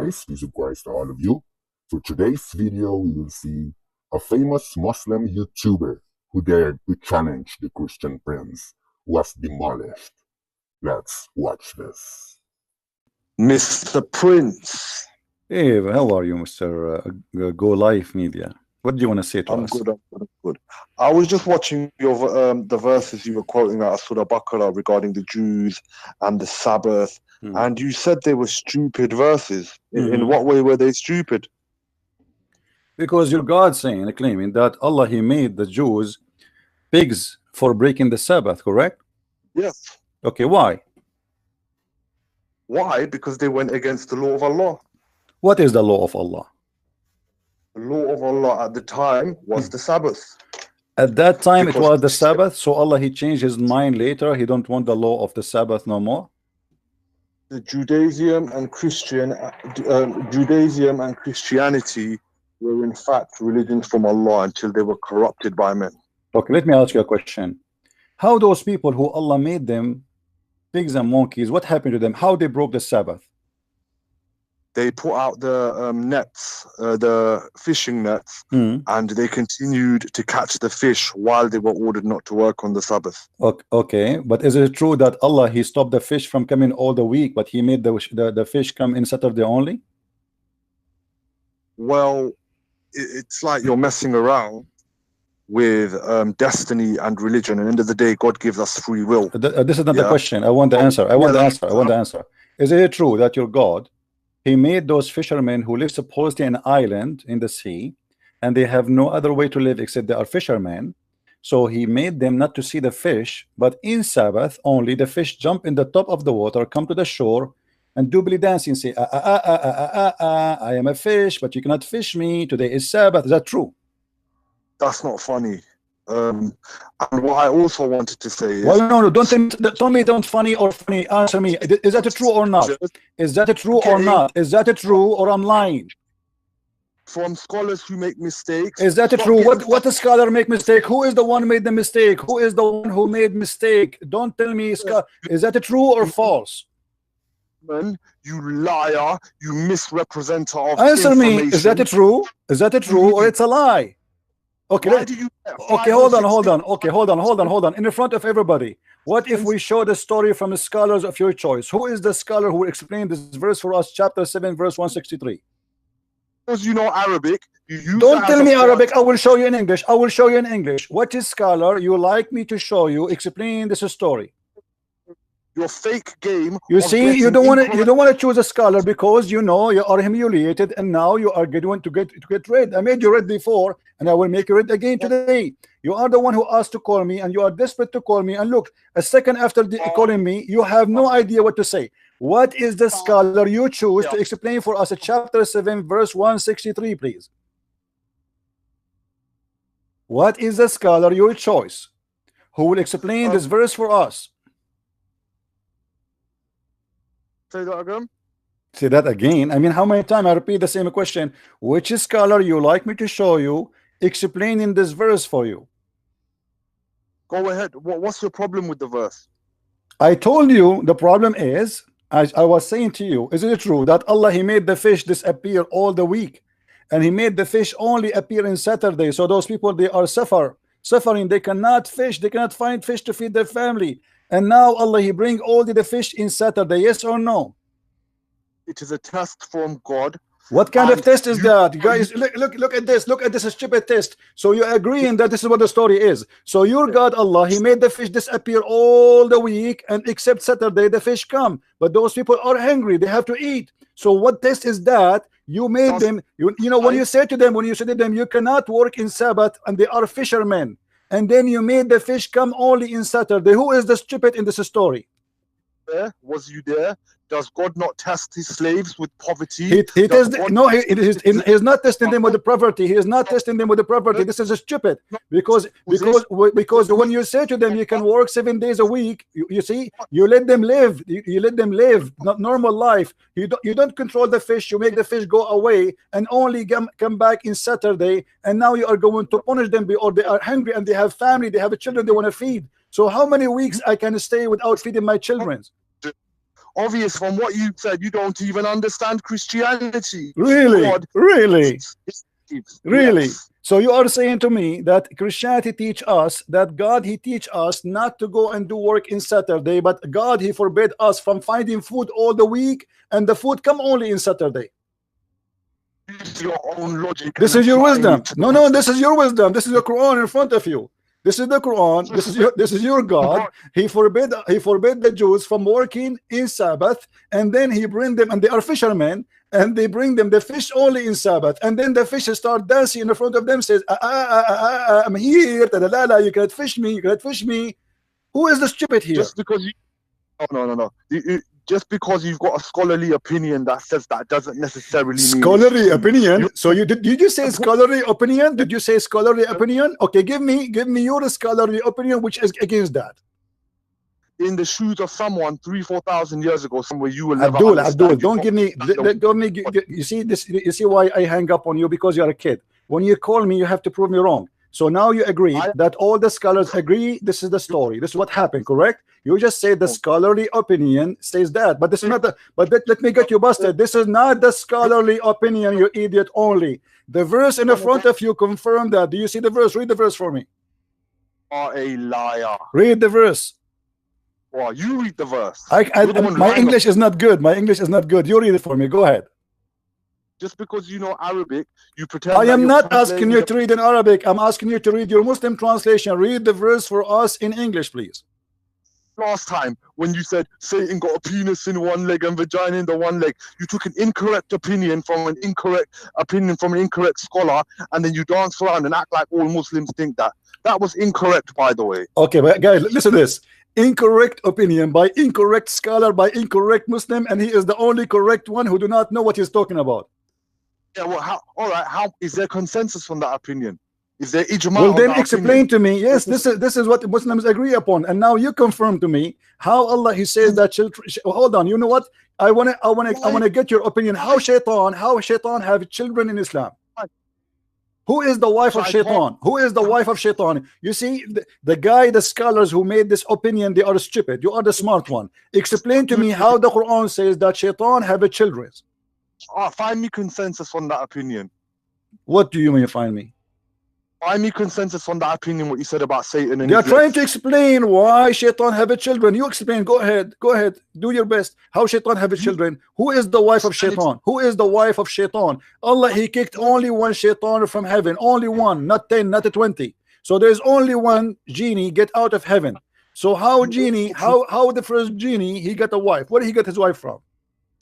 guys, peace of Christ to all of you. So today's video we will see a famous Muslim YouTuber who dared to challenge the Christian prince who was demolished. Let's watch this. Mr. Prince. Hey, how are you, Mr. Go Live Media? What do you want to say to I'm us? good, I'm good. I was just watching your the verses you were quoting out of Surah Baqarah regarding the Jews and the Sabbath, and you said they were stupid verses. In what way were they stupid? Because your God saying and claiming that Allah He made the Jews pigs for breaking the Sabbath, correct? Yes. Okay, why? Why? Because they went against the law of Allah. What is the law of Allah? The law of Allah at the time was the Sabbath. At that time it Because was the Sabbath, so Allah He changed His mind later. He don't want the law of the Sabbath no more. the Judaism and Christianity were in fact religions from Allah until they were corrupted by men. Okay, let me ask you a question. How those people who Allah made them pigs and monkeys, what happened to them? How they broke the Sabbath? They put out the nets, the fishing nets, and they continued to catch the fish while they were ordered not to work on the Sabbath. Okay, but is it true that Allah He stopped the fish from coming all the week, but He made the fish come in Saturday only? Well, it's like you're messing around with destiny and religion. And at the end of the day, God gives us free will. This is not the question. I want the answer. I want the answer. I want the answer. Is it true that your God He made those fishermen who live supposedly in an island in the sea, and they have no other way to live except they are fishermen? So He made them not to see the fish, but in Sabbath only the fish jump in the top of the water, come to the shore, and do belly dancing, say, I am a fish, but you cannot fish me. Today is Sabbath. Is that true? That's not funny. And what I also wanted to say is... Well, no, don't tell me don't funny or funny. Answer me. Is that true or not? Is that true or not? Is that true or I'm lying? From scholars who make mistakes... Is that true? What a scholar make mistake? Who is the one made the mistake? Who is the one who made mistake? Don't tell me. Is that true or false? Man, you liar, you misrepresenter of Answer me. Is that true? Is that true or it's a lie? Okay, okay, hold on. Okay, hold on. In the front of everybody, what if we show the story from the scholars of your choice? Who is the scholar who explained this verse for us? Chapter 7, verse 163. Because you know Arabic. Don't tell me Arabic. I will show you in English. I will show you in English. What is scholar you like me to show you? Explain this story. Your fake game. You see, you don't want to choose a scholar because you know you are humiliated, and now you are going to get rid. I made you read before, and I will make you read again today. You are the one who asked to call me, and you are desperate to call me. And look, a second after calling me, you have no idea what to say. What is the scholar you choose to explain for us? Chapter 7, verse 163, please. What is the scholar your choice who will explain this verse for us? Say that again. Say that again. I mean, how many times I repeat the same question? Which scholar you like me to show you explaining this verse for you? Go ahead. What's your problem with the verse? I told you the problem is, as I was saying to you, is it true that Allah He made the fish disappear all the week, and He made the fish only appear in Saturday? So those people, they are suffering. They cannot fish. They cannot find fish to feed their family. And now Allah He bring all the fish in Saturday. Yes or no? It is a test from God. What kind of test is that, guys? Look at this. Look at this stupid test. So you're agreeing that this is what the story is. So your God Allah, He made the fish disappear all the week, and except Saturday the fish come. But those people are hungry. They have to eat. So what test is that? You made them. You know when you said to them, you cannot work in Sabbath, and they are fishermen. And then you made the fish come only in Saturday. Who is the stupid in this story? Was you there? Does God not test His slaves with poverty? He's not testing them with the poverty. He is not testing them with the poverty. This is stupid because when you say to them you can work 7 days a week, you see, you let them live. You let them live not normal life. You don't control the fish. You make the fish go away and only come back in Saturday. And now you are going to punish them because they are hungry and they have family. They have children they want to feed. So how many weeks I can stay without feeding my children? obvious from what you said. You don't even understand Christianity. Really? God Really? Really? Yes. So you are saying to me that Christianity teach us that God, he teach us not to go and do work in Saturday, but God, he forbid us from finding food all the week, and the food come only in Saturday. Use your own logic. This is your wisdom. No, this is your wisdom. This is the Quran in front of you. This is the Quran. This is your God. He forbid the Jews from working in Sabbath, and then he bring them, and they are fishermen, and they bring them the fish only in Sabbath, and then the fish start dancing in front of them, says, I'm here, you cannot fish me, you cannot fish me. Who is the stupid here? Just because you, no. Just because you've got a scholarly opinion that says that doesn't necessarily mean scholarly opinion. So did you say scholarly opinion? Did you say scholarly opinion? Okay, give me your scholarly opinion which is against that. In the shoes of someone 3,000-4,000 years ago, somewhere you will never Abdul, don't give me. You see this. You see why I hang up on you? Because you are a kid. When you call me, you have to prove me wrong. So now you agree that all the scholars agree this is the story. This is what happened, correct? You just say the scholarly opinion says that, but this is not the. But let me get you busted. This is not the scholarly opinion, you idiot. Only the verse in the front of you confirm that. Do you see the verse? Read the verse for me. Are a liar. Read the verse. Well, you read the verse. My English is not good. My English is not good. You read it for me. Go ahead. Just because you know Arabic, you pretend. I am not asking you to read in Arabic. I'm asking you to read your Muslim translation. Read the verse for us in English, please. Last time, when you said Satan got a penis in one leg and vagina in the one leg, you took an incorrect opinion from an incorrect scholar, and then you dance around and act like all Muslims think that. That was incorrect, by the way. Okay, but guys, listen to this. Incorrect opinion by incorrect scholar by incorrect Muslim, and he is the only correct one who do not know what he's talking about. Yeah, well, how is there consensus on that opinion? Is there ijma? Well, then explain to me. Yes, this is what Muslims agree upon, and now you confirm to me how Allah he says that children. Hold on, you know what? I wanna get your opinion. How shaitan have children in Islam? Who is the wife of shaitan? Who is the wife of shaitan? You see, the scholars who made this opinion, they are stupid. You are the smart one. Explain to me how the Quran says that shaitan have children. Find me consensus on that opinion. What do you mean find me? Find me consensus on that opinion, what you said about Satan. And they are trying to explain why shaitan have children. You explain. Go ahead. Do your best. How shaitan have children? Who is the wife of shaitan? Who is the wife of shaitan? Allah, he kicked only one shaitan from heaven. Only one, not 10, not 20. So there's only one genie get out of heaven. So how the first genie, he got a wife? Where did he get his wife from?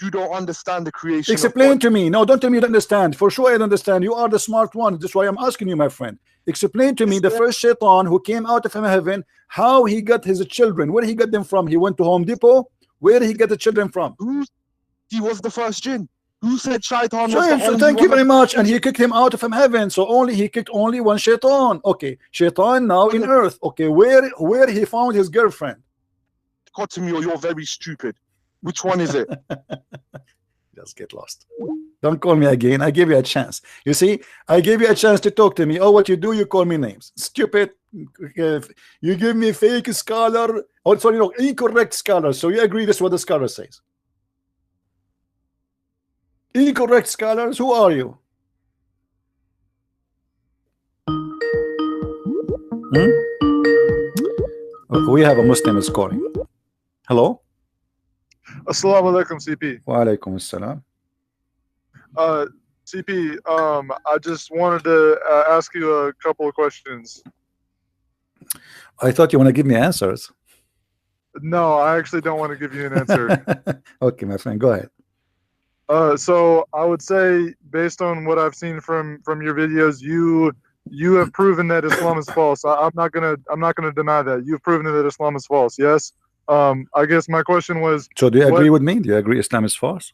You don't understand the creation. Explain to me. No, don't tell me you don't understand. For sure I don't understand. You are the smart one. That's why I'm asking you, my friend. Explain to me the first shaitan who came out of heaven, how he got his children. Where he got them from? He went to Home Depot. Where did he get the children from? He was the first jinn. Who said shaitan was the so thank you very much. And he kicked him out of heaven. So he kicked only one shaitan. Okay, shaitan now in earth. Okay, where he found his girlfriend? God to me, or you're very stupid. Which one is it? Just get lost. Don't call me again. I gave you a chance. You see, I gave you a chance to talk to me. Oh, what you do, you call me names. Stupid. You give me fake scholar. Oh, sorry, no, incorrect scholar. So you agree this is what the scholar says. Incorrect scholars. Who are you? We have a Muslim is calling. Hello. Assalamu alaikum, CP. Wa alaikum assalam. CP, I just wanted to ask you a couple of questions. I thought you want to give me answers. No, I actually don't want to give you an answer. Okay, my friend, go ahead. So I would say, based on what I've seen from your videos, you have proven that Islam is false. I'm not gonna deny that. You've proven that Islam is false. Yes. I guess my question was. So do you agree with me? Do you agree Islam is false?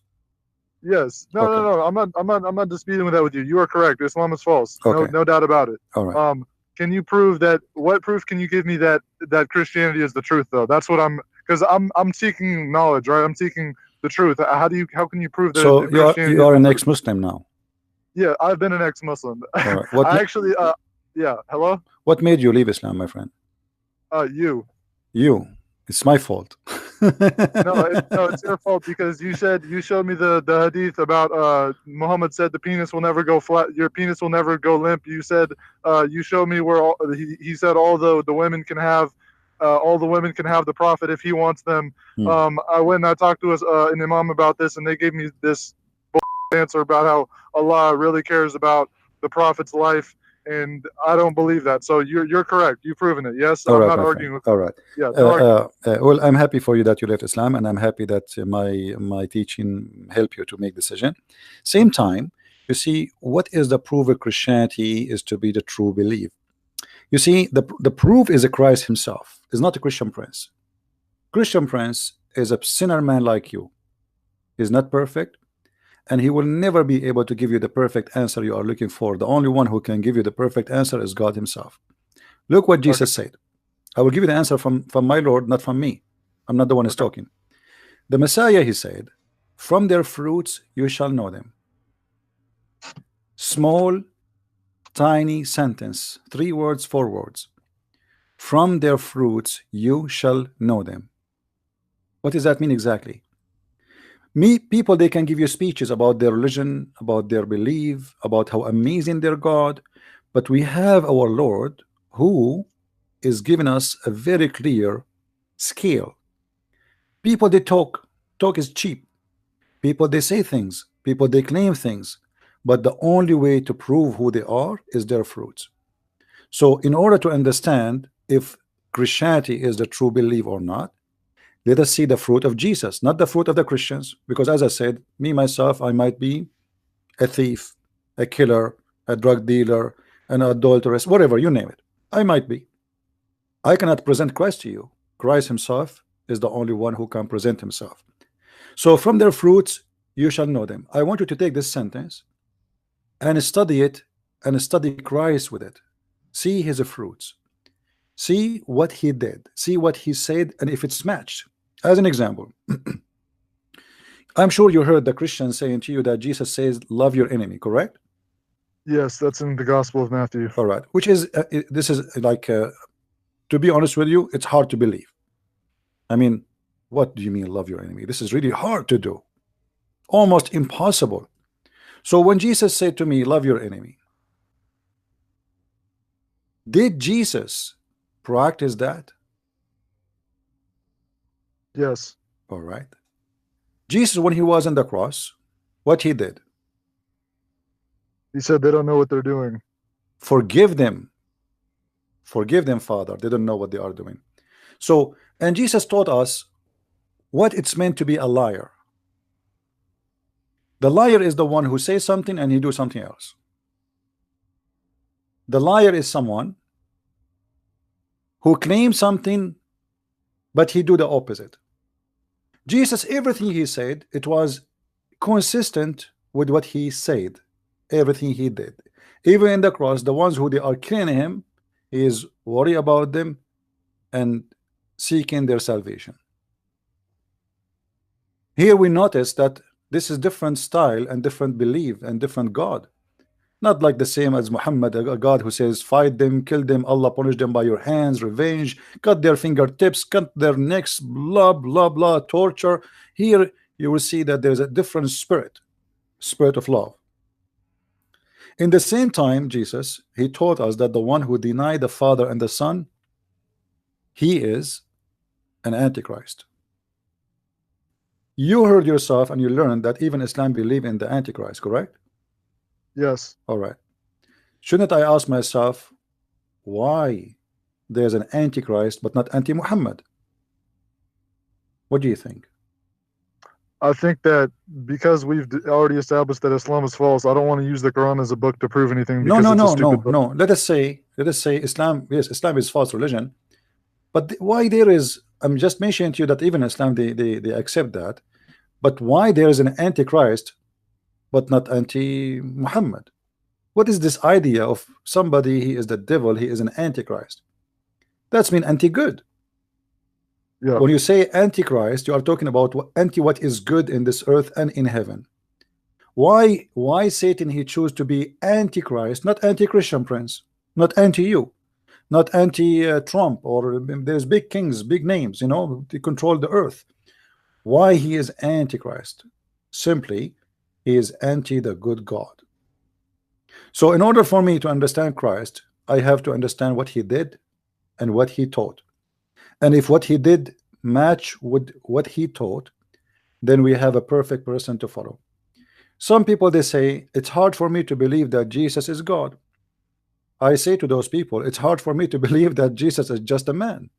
Yes. No, okay. No. I'm not disputing that with you. You are correct. Islam is false. Okay. No doubt about it. All right. Can you prove that? What proof can you give me that Christianity is the truth, though? That's what because I'm seeking knowledge, right? I'm seeking the truth. How can you prove that? So you are an ex-Muslim now. Yeah, I've been an ex-Muslim. Right. I actually, yeah. Hello. What made you leave Islam, my friend? You. You. It's my fault. No, it's your fault because you showed me the hadith about Muhammad said the penis will never go flat. Your penis will never go limp. You said you showed me where he said the women can have all the women can have the prophet if he wants them. I went and I talked to an imam about this, and they gave me this answer about how Allah really cares about the prophet's life, and I don't believe that. So you're correct. You've proven it. Yes, All I'm right, not my arguing friend. with. All right. Yeah, no arguing. Well, I'm happy for you that you left Islam, and I'm happy that my teaching helped you to make decision. Same time, you see, what is the proof of Christianity is to be the true belief. You see, the proof is a Christ himself. Is not a Christian prince. Christian prince is a sinner man like you. He's not perfect, and he will never be able to give you the perfect answer you are looking for. The only one who can give you the perfect answer is God himself. Look what Jesus said. I will give you the answer from my Lord, not from me. I'm not the one who's talking. The Messiah, he said, from their fruits you shall know them. Small, tiny sentence, 3 words, 4 words. From their fruits you shall know them. What does that mean exactly? People, they can give you speeches about their religion, about their belief, about how amazing their God, but we have our Lord who is giving us a very clear scale. People, they talk is cheap. People, they say things. People, they claim things, but the only way to prove who they are is their fruits. So in order to understand if Christianity is the true belief or not, let us see the fruit of Jesus, not the fruit of the Christians, because as I said, me myself, I might be a thief, a killer, a drug dealer, an adulteress, whatever, you name it. I might be. I cannot present Christ to you. Christ himself is the only one who can present himself. So from their fruits you shall know them. I want you to take this sentence and study it, and study Christ with it. See his fruits. See what he did. See what he said, and if it's matched. As an example, I'm sure you heard the Christians saying to you that Jesus says, love your enemy, correct? Yes, that's in the Gospel of Matthew. All right. Which is, this is like, to be honest with you, it's hard to believe. I mean, what do you mean love your enemy? This is really hard to do. Almost impossible. So when Jesus said to me, love your enemy, did Jesus practice that? Yes. All right. Jesus, when he was on the cross, what he did? He said they don't know what they're doing. Forgive them. Forgive them, Father. They don't know what they are doing. So, and Jesus taught us what it's meant to be a liar. The liar is the one who says something and he do something else. The liar is someone who claims something but he do the opposite. Jesus, everything he said, it was consistent with what he said. Everything he did, even in the cross, the ones who they are killing him, he is worried about them and seeking their salvation. Here we notice that this is different style and different belief and different God. Not like the same as Muhammad, a God who says fight them, kill them, Allah punish them by your hands, revenge, cut their fingertips, cut their necks, blah blah blah, torture. Here you will see that there's a different spirit of love. In the same time, Jesus, he taught us that the one who denied the Father and the Son, he is an antichrist. You heard yourself and you learned that even Islam believe in the antichrist, correct? Yes. All right. Shouldn't I ask myself why there's an antichrist but not anti-Muhammad? What do you think? I think that because we've already established that Islam is false, I don't want to use the Quran as a book to prove anything. No. Book. Let us say Islam. Yes, Islam is false religion, but why there is? I'm just mentioning to you that even Islam they accept that, but why there is an antichrist but not anti-Muhammad? What is this idea of somebody? He is the devil. He is an antichrist. That's mean anti-good. Yeah. When you say antichrist, you are talking about what is good in this earth and in heaven. Why Satan he choose to be antichrist, not anti-Christian, prince, not anti you, not anti-Trump, or there's big kings, big names, you know, they control the earth. Why he is antichrist? Simply, he is anti the good God. So in order for me to understand Christ, I have to understand what he did and what he taught. And if what he did match with what he taught, then we have a perfect person to follow. Some people, they say, it's hard for me to believe that Jesus is God. I say to those people, it's hard for me to believe that Jesus is just a man.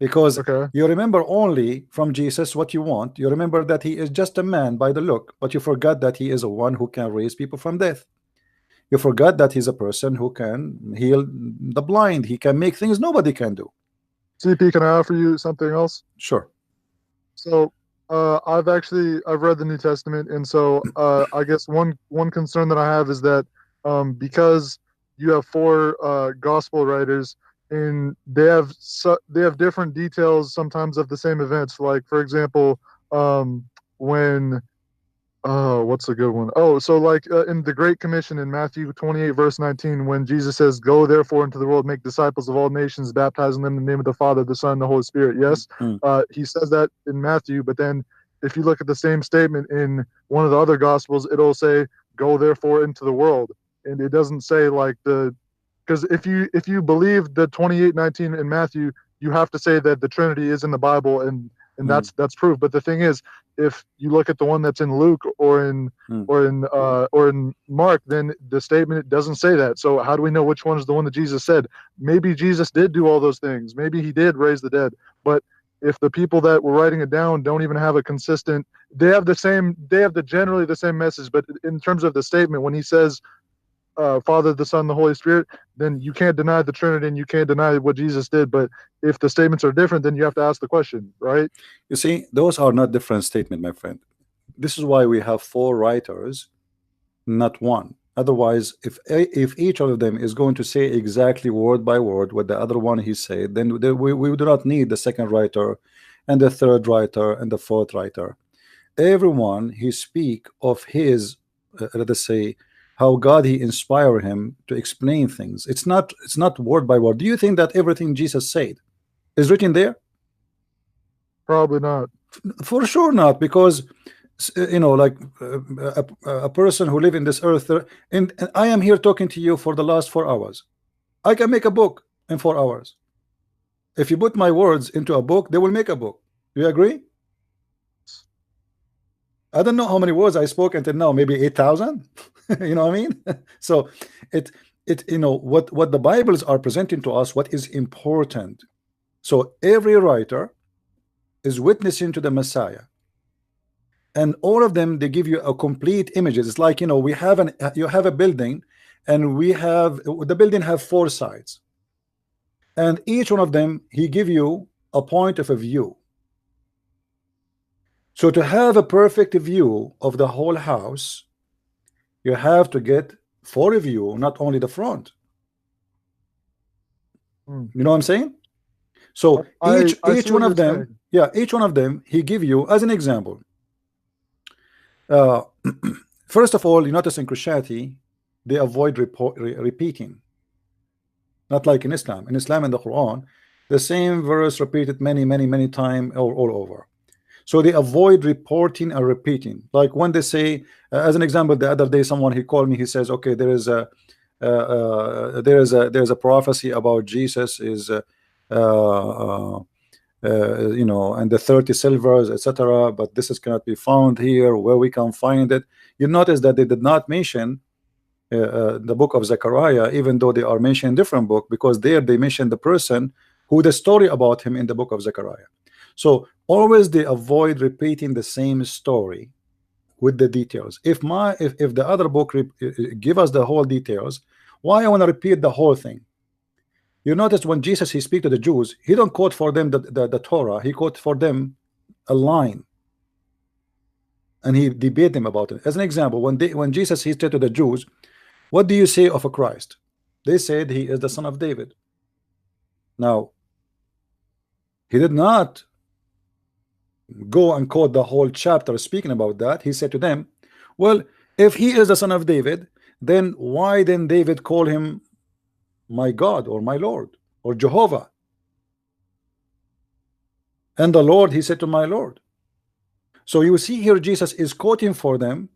Because Okay. you remember only from Jesus what you want. You remember that he is just a man by the look, but you forgot that he is a one who can raise people from death. You forgot that he's a person who can heal the blind. He can make things nobody can do. CP, can I offer you something else? Sure. So I've read the New Testament, and so I guess one concern that I have is that because you have four gospel writers, and they have different details sometimes of the same events. Like, for example, when what's a good one? Oh, so like in the Great Commission in Matthew 28 verse 19, when Jesus says, "Go therefore into the world, make disciples of all nations, baptizing them in the name of the Father, the Son, and the Holy Spirit." Yes, he says that in Matthew, but then if you look at the same statement in one of the other Gospels, it'll say, "Go therefore into the world," and it doesn't say like because if you believe the 28:19 in Matthew, you have to say that the Trinity is in the Bible, and that's proof. But the thing is, if you look at the one that's in Luke or in Mark, then the statement doesn't say that. So how do we know which one is the one that Jesus said? Maybe Jesus did do all those things. Maybe he did raise the dead. But if the people that were writing it down don't even have a consistent, they have generally the same message. But in terms of the statement, when he says Father, the Son, the Holy Spirit, then you can't deny the Trinity and you can't deny what Jesus did. But if the statements are different, then you have to ask the question, right? You see, those are not different statements, my friend. This is why we have four writers, not one. Otherwise, if each of them is going to say exactly word by word what the other one he said, then we do not need the second writer and the third writer and the fourth writer. Everyone he speak of his let us say how God he inspired him to explain things. It's not word by word. Do you think that everything Jesus said is written there? Probably not. For sure not, because you know, like a person who live in this earth, and I am here talking to you for the last 4 hours. I can make a book in 4 hours. If you put my words into a book, they will make a book. Do you agree? I don't know how many words I spoke until now, maybe 8,000. You know what I mean? So it you know what the Bibles are presenting to us, what is important. So every writer is witnessing to the Messiah, and all of them, they give you a complete images. It's like, you know, you have a building, and the building have 4 sides, and each one of them he give you a point of a view. So to have a perfect view of the whole house, you have to get 4 view, not only the front. You know what I'm saying? So each one of them, yeah, each one of them he give you as an example. First of all, you notice in Christianity they avoid repeating, not like in Islam. In Islam and the Quran, the same verse repeated many times all over. So they avoid reporting and repeating. Like when they say, as an example, the other day someone he called me, he says, okay, there's a prophecy about Jesus is you know, and the 30 silvers, etc., but this cannot be found here where we can find it. You notice that they did not mention the book of Zechariah, even though they are mentioned in different book, because there they mention the person who the story about him in the book of Zechariah. So always they avoid repeating the same story with the details. If the other book give us the whole details, why I want to repeat the whole thing? You notice when Jesus he speak to the Jews, he don't quote for them the Torah, he quote for them a line, and he debate them about it. As an example, when Jesus he said to the Jews, what do you say of a Christ? They said he is the son of David. Now he did not go and quote the whole chapter speaking about that. He said to them, well, if he is the son of David, then why didn't David call him my God or my Lord or Jehovah. And the Lord, he said to my Lord. So you see here Jesus is quoting for them,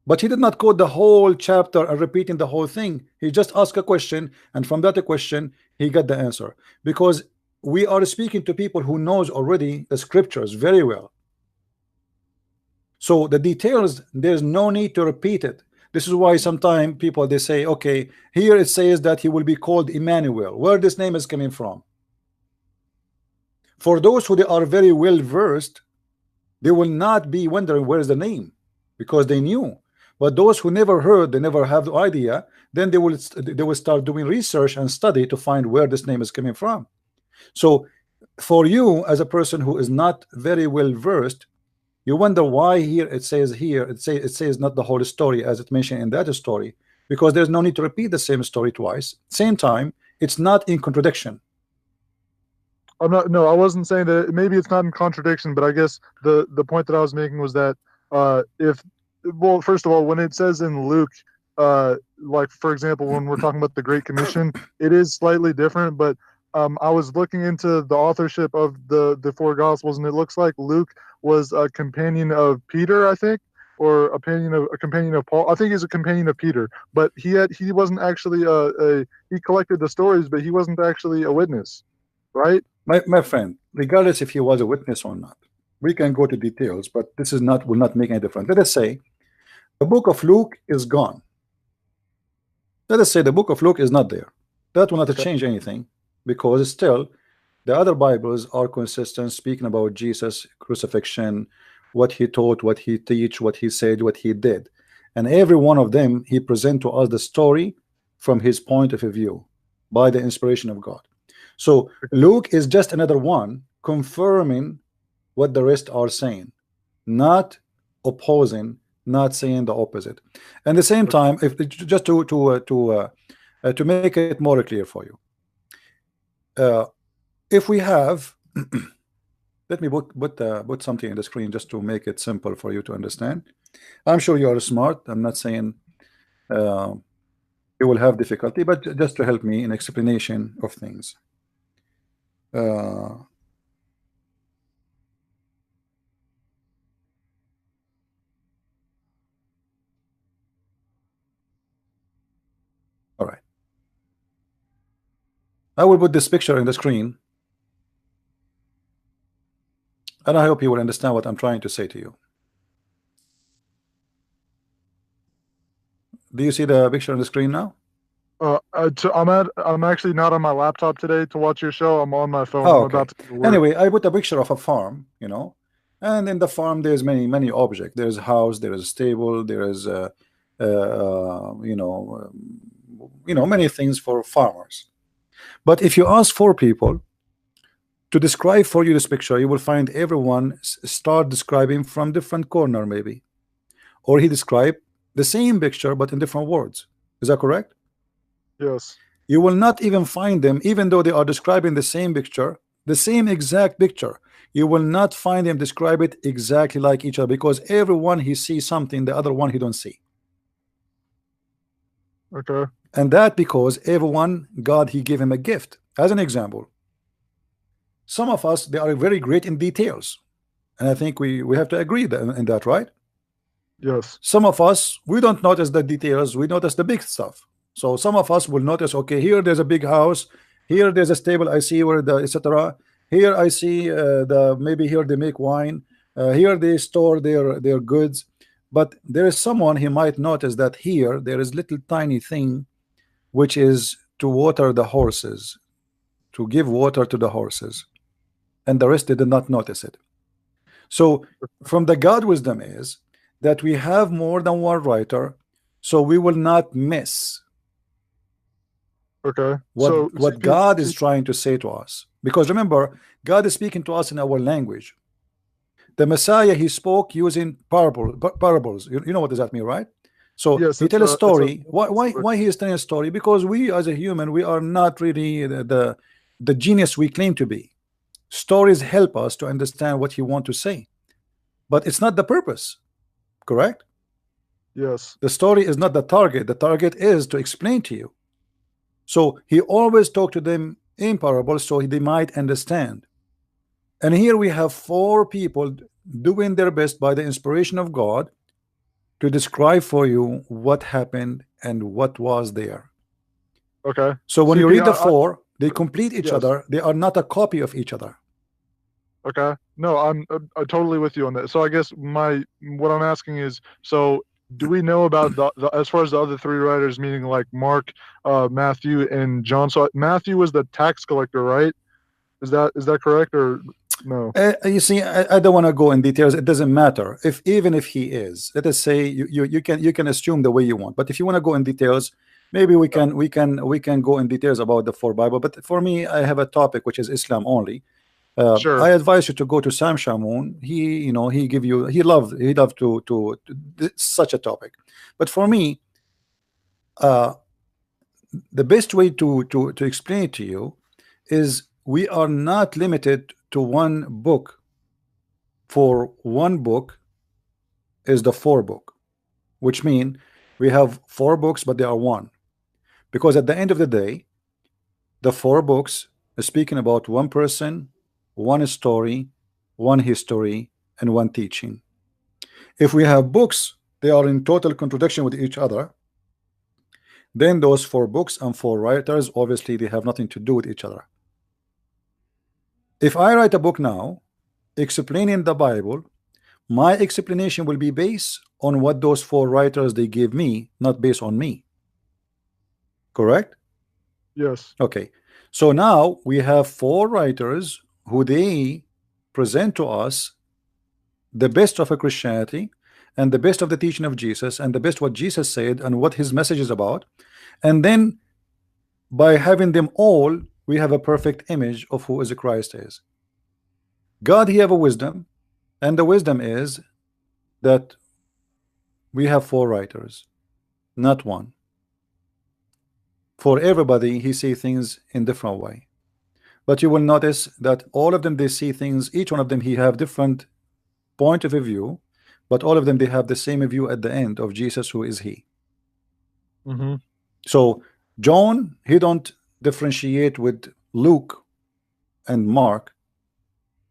but he did not quote the whole chapter and repeating the whole thing. He just asked a question, and from that question he got the answer, because we are speaking to people who knows already the scriptures very well. So the details, there's no need to repeat it. This is why sometimes people, they say, okay, here it says that he will be called Emmanuel. Where this name is coming from? For those who they are very well versed, they will not be wondering where is the name, because they knew. But those who never heard, they never have the idea, then they will start doing research and study to find where this name is coming from. So for you as a person who is not very well versed, you wonder why here it says it says not the whole story as it mentioned in that story, because there's no need to repeat the same story twice. Same time, it's not in contradiction. I'm not. No, I wasn't saying that. Maybe it's not in contradiction, but I guess the point that I was making was that well, first of all, when it says in Luke, like for example, when we're talking about the Great Commission, it is slightly different. But I was looking into the authorship of the four Gospels, and it looks like Luke was a companion of Peter, I think, or a companion of Paul. I think he's a companion of Peter, but he wasn't actually he collected the stories, but he wasn't actually a witness, right? My friend, regardless if he was a witness or not, we can go to details, but this is not will not make any difference. Let us say the book of Luke is gone. Let us say the book of Luke is not there. That will not change anything, because still the other Bibles are consistent, speaking about Jesus' crucifixion, what he taught, what he teach, what he said, what he did, and every one of them he present to us the story from his point of view by the inspiration of God. So Luke is just another one confirming what the rest are saying, not opposing, not saying the opposite. And at the same time, if just to make it more clear for you, if we have let me put something in the screen just to make it simple for you to understand. I'm sure you are smart. I'm not saying you will have difficulty, but just to help me in explanation of things. All right, I will put this picture in the screen, and I hope you will understand what I'm trying to say to you. Do you see the picture on the screen now? I'm actually not on my laptop today to watch your show. I'm on my phone. Oh, I'm okay. about to go to work. Anyway, I put a picture of a farm, you know, and in the farm there's many objects. There's a house, there is a stable, there is you know, many things for farmers. But if you ask four people to describe for you this picture, you will find everyone start describing from different corner, maybe, or he described the same picture but in different words. Is that correct? Yes. You will not even find them, even though they are describing the same picture, the same exact picture. You will not find them describe it exactly like each other, because everyone he sees something, the other one he don't see. Okay. And that because everyone, God, he gave him a gift. As an example, some of us, they are very great in details, and I think we have to agree in that, right? Yes. Some of us, we don't notice the details, we notice the big stuff. So some of us will notice, okay, here there's a big house, here there's a stable, I see where the etc. Here I see maybe here they make wine, here they store their goods. But there is someone, he might notice that here there is little tiny thing which is to water the horses, to give water to the horses, and the rest they did not notice it. So from the God wisdom is that we have more than one writer, so we will not miss Okay. what God is trying to say to us. Because remember, God is speaking to us in our language. The Messiah, he spoke using parables. You know what does that mean, right? So yes, he tell a story. Why he is telling a story? Because we as a human, we are not really the genius we claim to be. Stories help us to understand what he want to say, but it's not the purpose. Correct? Yes. The story is not the target. The target is to explain to you. So he always talked to them in parables so they might understand. And here we have four people doing their best by the inspiration of God to describe for you what happened and what was there. Okay. So when you CP, read the four, they complete each Yes. other. They are not a copy of each other. Okay. No, I'm totally with you on that. So I guess what I'm asking is, so do we know about the as far as the other three writers, meaning like Mark, Matthew, and John? So Matthew was the tax collector, right? Is that correct or no? You see, I don't want to go in details. It doesn't matter if even if he is. Let us say you can assume the way you want. But if you want to go in details, maybe we can go in details about the four Bible. But for me, I have a topic which is Islam only. Sure. I advise you to go to Sam Shamoun. He give you he love to such a topic. But for me, the best way to explain it to you is we are not limited to one book. For one book is the four book, which mean we have four books but they are one, because at the end of the day the four books are speaking about one person, one story, one history, and one teaching. If we have books they are in total contradiction with each other, then those four books and four writers obviously they have nothing to do with each other. If I write a book now explaining the Bible, my explanation will be based on what those four writers they gave me, not based on me. Correct? Yes. Okay. So now we have four writers who they present to us the best of a Christianity and the best of the teaching of Jesus and the best what Jesus said and what his message is about. And then by having them all, we have a perfect image of who is Christ is. God, he have a wisdom, and the wisdom is that we have four writers, not one. For everybody, he see things in different way. But you will notice that all of them they see things, each one of them he have different point of view, but all of them they have the same view at the end of Jesus, who is he. Mm-hmm. So John, he don't differentiate with Luke and Mark,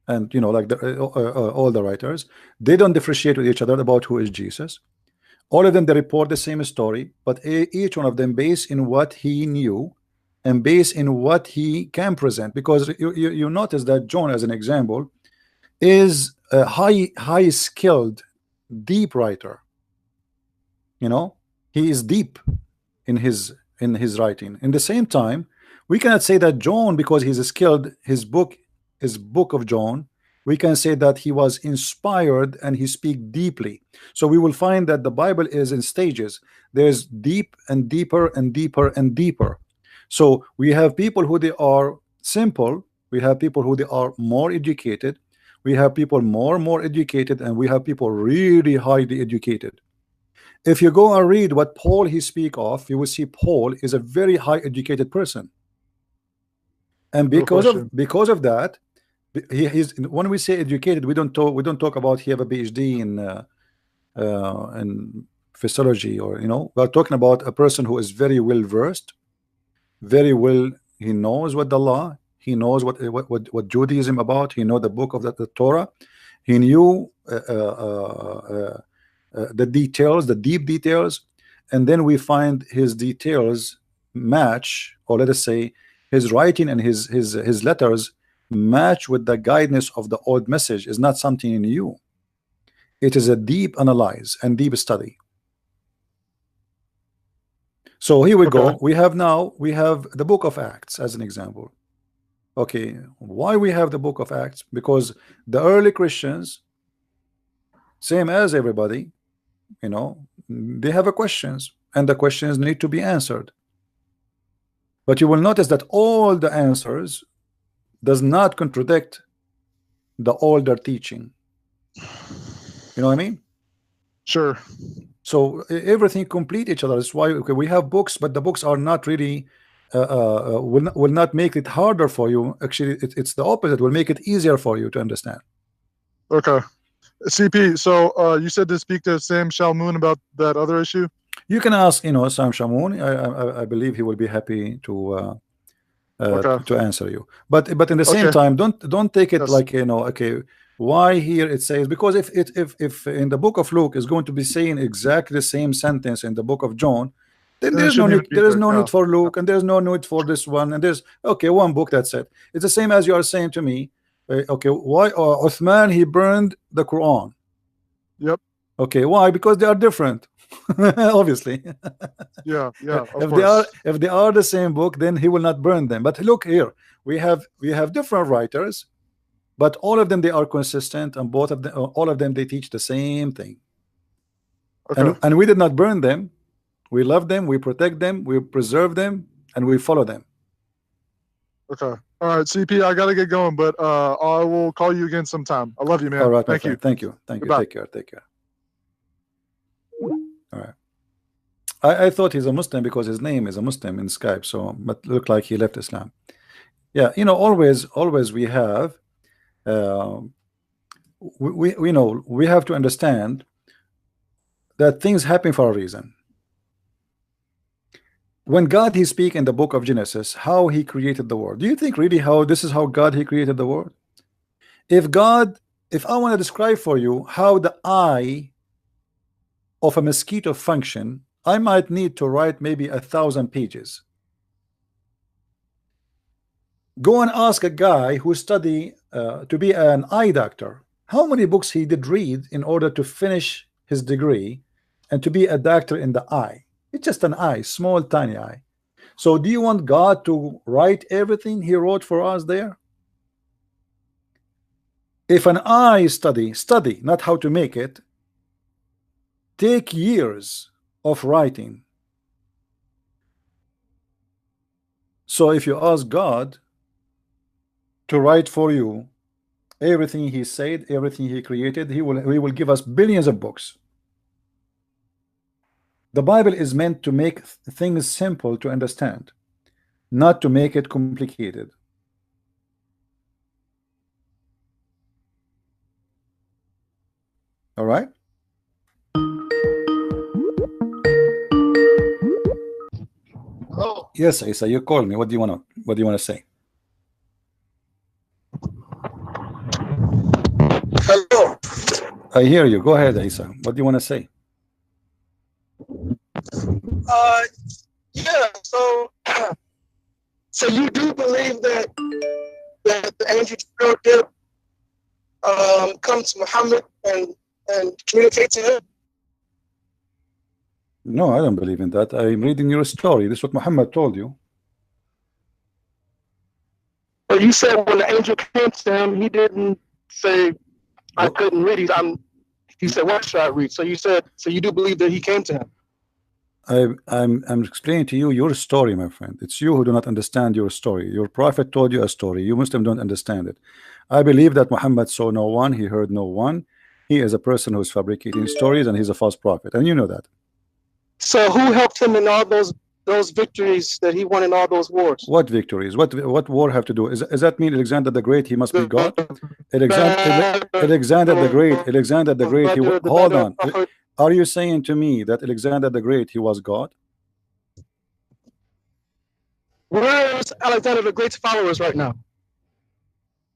and like all the writers, they don't differentiate with each other about who is Jesus. All of them they report the same story, but each one of them based in what he knew and based in what he can present. Because you notice that John, as an example, is a high skilled, deep writer. He is deep in his writing. In the same time, we cannot say that John, because he's skilled, his book of John, we can say that he was inspired and he speak deeply. So we will find that the Bible is in stages. There's deep and deeper and deeper and deeper. So we have people who they are simple, we have people who they are more educated, we have people more educated, and we have people really highly educated. If you go and read what Paul he speak of, you will see Paul is a very high educated person. And because of that, he's, when we say educated, we don't talk about he have a PhD in physiology, or we're talking about a person who is very well versed, very well, he knows what the law, he knows what Judaism about, he know the book of the Torah, he knew the details, the deep details, and then we find his details match, or let us say his writing and his letters match with the guidance of the old message. Is not something new. It is a deep analyze and deep study. So here we go. We have the book of Acts as an example. Okay, why we have the book of Acts? Because the early Christians, same as everybody, they have a questions, and the questions need to be answered. But you will notice that all the answers does not contradict the older teaching. You know what I mean? Sure. So everything complete each other. That's why we have books, but the books are not really will not make it harder for you. Actually, it's the opposite. Will make it easier for you to understand. Okay. CP, so you said to speak to Sam Shamoun about that other issue? You can ask, Sam Shamoun. I believe he will be happy to answer you. But in the same time, don't take it like, okay, why here it says, because if in the book of Luke is going to be saying exactly the same sentence in the book of John, then there's no need. There is no need for Luke, and there's no need for this one. And there's one book, that's it. It's the same as you are saying to me. Okay, why Uthman he burned the Quran? Yep. Okay, why? Because they are different. Obviously. Yeah. If they are the same book, then he will not burn them. But look here, we have different writers, but all of them they are consistent, and all of them they teach the same thing. Okay. And we did not burn them. We love them, we protect them, we preserve them, and we follow them. Okay. All right, CP, I gotta get going, but I will call you again sometime. I love you, man. All right, Thank you. Thank you. Goodbye. Take care. All right. I thought he's a Muslim because his name is a Muslim in Skype, so but looked like he left Islam. Yeah, always we have we have to understand that things happen for a reason. When God he speak in the book of Genesis how he created the world, do you think really this is how God he created the world? If I want to describe for you how the eye of a mosquito function, I might need to write maybe 1,000 pages. Go and ask a guy who study to be an eye doctor how many books he did read in order to finish his degree and to be a doctor in the eye. It's just an eye, small tiny eye. So do you want God to write everything he wrote for us there? If an eye study, not how to make it, take years of writing. So if you ask God to write for you everything he said, everything he created, he will give us billions of books. The Bible is meant to make things simple to understand, not to make it complicated. All right? Oh, Yes, Isa, you called me. What do you want to say? hello. I hear you. Go ahead, Isa. What do you want to say? Yeah. So you do believe that the angel Gabriel did come to Muhammad and communicate to him? No, I don't believe in that. I'm reading your story. This is what Muhammad told you. But you said when the angel came to him, he didn't say, I couldn't read. He said, what should I read? So you said, so you do believe that he came to him? I'm explaining to you your story, my friend. It's you who do not understand your story. Your prophet told you a story. You Muslims don't understand it. I believe that Muhammad saw no one. He heard no one. He is a person who is fabricating stories, and he's a false prophet. And you know that. So who helped him in all those victories that he won in all those wars? What victories? What war have to do? Does that mean Alexander the Great, he must be God? Alexander the Great, hold on. Are you saying to me that Alexander the Great, he was God? Where is Alexander the Great's followers right now?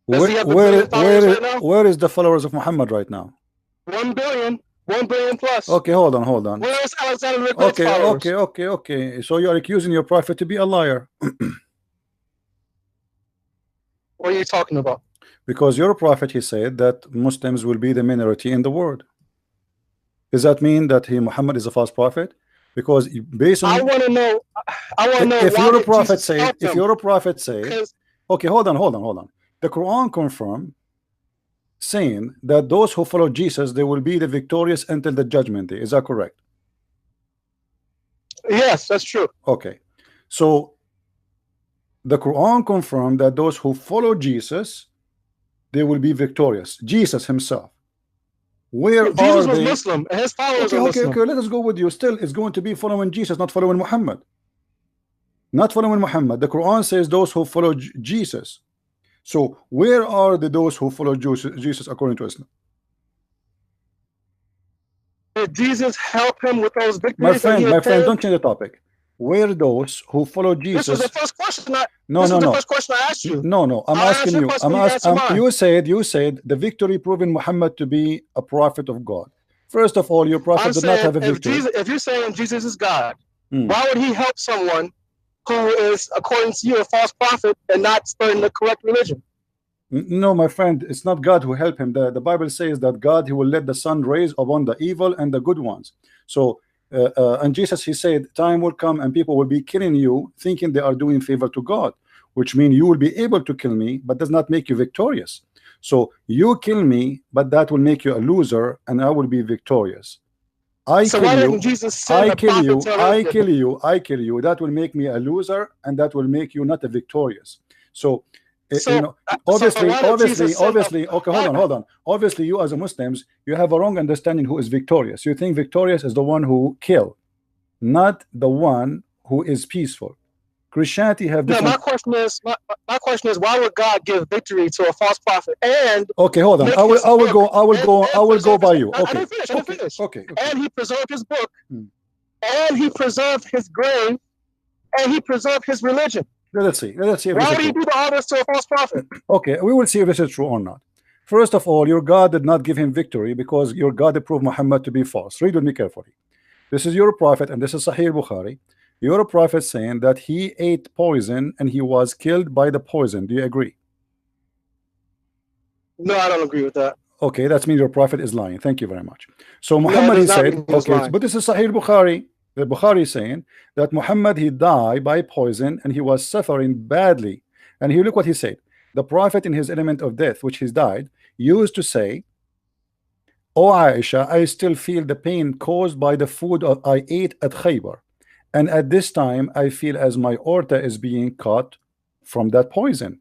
Where is the followers of Muhammad right now? 1 billion plus. Okay, hold on. Where is Alexander the Great's followers? Okay. So you are accusing your prophet to be a liar. What are you talking about? Because your prophet, he said that Muslims will be the minority in the world. Does that mean that Muhammad is a false prophet? Because based on, I want to know if you're a prophet say, okay, hold on. The Quran confirms saying that those who follow Jesus, they will be the victorious until the judgment day. Is that correct? Yes, that's true. Okay, so the Quran confirmed that those who follow Jesus, they will be victorious. Jesus himself. Where Jesus are was they? Muslim, and his followers are Okay, Muslim. let us go with you. Still, it's going to be following Jesus, not following Muhammad. Not following Muhammad. The Quran says those who follow Jesus. So where are those who follow Jesus according to Islam? Did Jesus help him with those victories? My friend, obtained? don't change the topic. Were those who follow Jesus? This was the first question. No. The first question I asked you. No. I'm asking you. You said the victory proven Muhammad to be a prophet of God. First of all, your prophet did not have a victory. If you're saying Jesus is God, why would he help someone who is, according to you, a false prophet and not spreading the correct religion? No, my friend, it's not God who helped him. The Bible says that God, he will let the sun raise upon the evil and the good ones. So and Jesus, he said, time will come and people will be killing you thinking they are doing favor to God, which means you will be able to kill me, but does not make you victorious. So you kill me, but that will make you a loser and I will be victorious. I kill you, that will make me a loser and that will make you not a victorious. So you know, obviously, okay, hold on. Obviously, you as a Muslims, you have a wrong understanding who is victorious. You think victorious is the one who kill, not the one who is peaceful. Christianity have different. No, my question is, why would God give victory to a false prophet? And okay, hold on. I will go by you. Okay. I didn't finish. Okay. And he preserved his book, and he preserved his grave, and he preserved his religion. Let's see. Why would he do all this to a false prophet? Okay, we will see if this is true or not. First of all, your God did not give him victory because your God proved Muhammad to be false. Read with me carefully. This is your prophet, and this is Sahih Bukhari. Your prophet saying that he ate poison and he was killed by the poison. Do you agree? No, I don't agree with that. Okay, that means your prophet is lying. Thank you very much. So Muhammad, he said, okay, but this is Sahih Bukhari. The Bukhari is saying that Muhammad, he died by poison and he was suffering badly. And here look what he said. The prophet in his element of death, which he died, used to say, "O Aisha, I still feel the pain caused by the food I ate at Khaybar. And at this time, I feel as my aorta is being cut from that poison."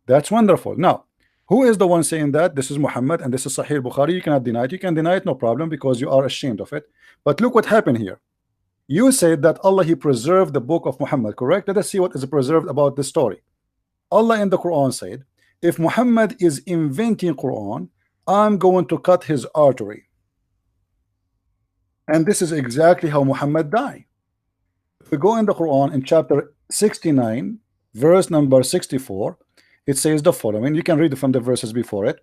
That's wonderful. Now, who is the one saying that? This is Muhammad and this is Sahih Bukhari. You cannot deny it. You can deny it, no problem, because you are ashamed of it. But look what happened here. You said that Allah, he preserved the book of Muhammad, correct? Let us see what is preserved about this story. Allah in the Quran said, if Muhammad is inventing Quran, I'm going to cut his artery. And this is exactly how Muhammad died. If we go in the Quran in chapter 69, verse number 64, it says the following. You can read it from the verses before it.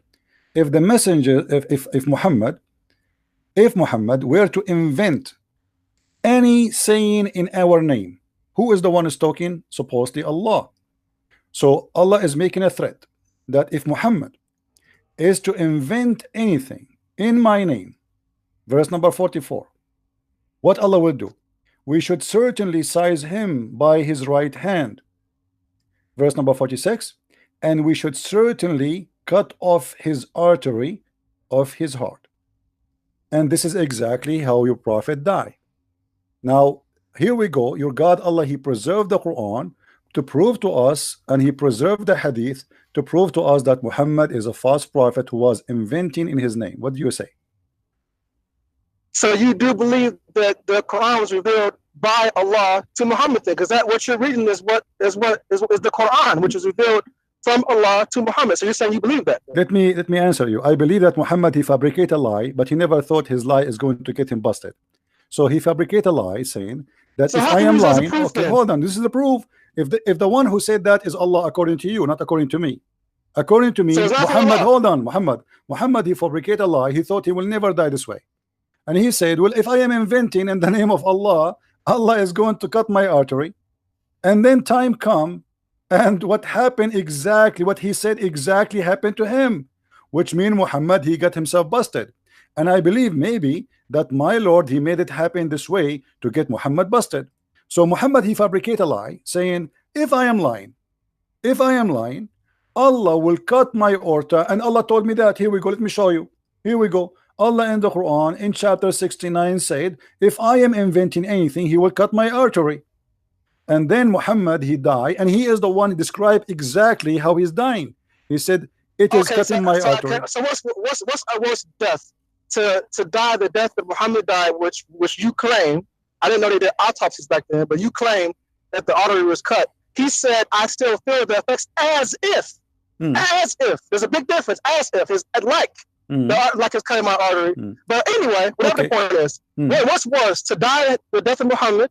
If the messenger, if Muhammad were to invent any saying in our name, who is the one who's talking? Supposedly Allah. So Allah is making a threat that if Muhammad is to invent anything in my name, verse number 44, what Allah will do? We should certainly seize him by his right hand. Verse number 46, and we should certainly cut off his artery of his heart. And this is exactly how your prophet died. Now, here we go. Your God, Allah, he preserved the Quran to prove to us, and he preserved the Hadith to prove to us that Muhammad is a false prophet who was inventing in his name. What do you say? So you do believe that the Quran was revealed by Allah to Muhammad, because that what you're reading is the Quran, which is revealed from Allah to Muhammad. So you're saying you believe that? Let me answer you. I believe that Muhammad, he fabricated a lie, but he never thought his lie is going to get him busted. So he fabricated a lie saying that if I am lying, okay, hold on, this is the proof. If the one who said that is Allah according to you, not according to me. According to me, so Muhammad, hold on, Muhammad, he fabricated a lie. He thought he will never die this way. And he said, well, if I am inventing in the name of Allah, Allah is going to cut my artery. And then time come, and what happened exactly, what he said exactly happened to him, which means Muhammad, he got himself busted. And I believe maybe that my Lord, he made it happen this way to get Muhammad busted. So Muhammad, he fabricated a lie saying, if I am lying, Allah will cut my aorta. And Allah told me that. Here we go, let me show you. Here we go. Allah in the Quran in chapter 69 said, if I am inventing anything, he will cut my artery. And then Muhammad, he died, and he is the one who described exactly how he's dying. He said, it is cutting my artery. So what's a worse death? To die the death that Muhammad died, which you claim, I didn't know they did autopsies back then, but you claim that the artery was cut. He said, I still feel the effects as if. There's a big difference. As if is like. Like it's cutting my artery. But anyway, whatever the point is, what's worse, to die the death of Muhammad,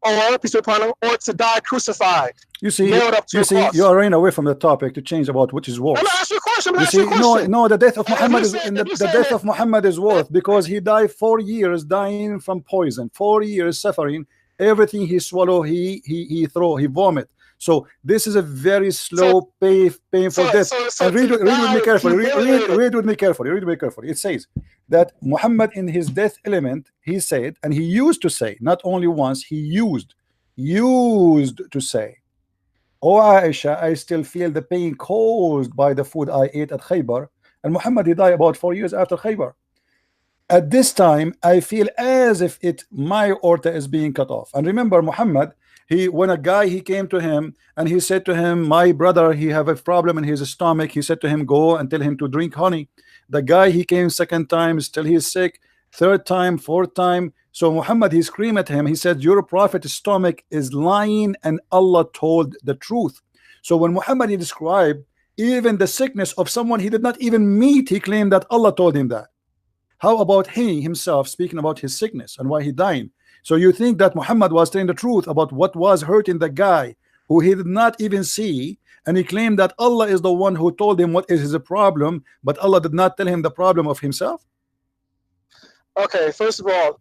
or peace be upon him, or to die crucified? You see, nailed up to a cross? you are running away from the topic to change about which is worse. I'm gonna ask you a question. You see, no, the death of Muhammad is the death of Muhammad is worse because he died 4 years dying from poison, 4 years suffering. Everything he swallow, he vomit. So this is a very slow, painful death. And read with me carefully. Read with me carefully. It says that Muhammad in his death element, he said, and he used to say, not only once, he used to say, "Oh Aisha, I still feel the pain caused by the food I ate at Khaybar." And Muhammad, he died about 4 years after Khaybar. At this time, I feel as if my aorta is being cut off. And remember, Muhammad, when a guy came to him and he said to him, "My brother, he have a problem in his stomach." He said to him, "Go and tell him to drink honey." The guy, he came second time, still he's sick. Third time, fourth time. So Muhammad, he screamed at him. He said, "Your prophet's stomach is lying, and Allah told the truth." So when Muhammad, he described even the sickness of someone he did not even meet, he claimed that Allah told him that. How about he himself speaking about his sickness and why he died? So you think that Muhammad was telling the truth about what was hurting the guy who he did not even see, and he claimed that Allah is the one who told him what is his problem, but Allah did not tell him the problem of himself? Okay, first of all,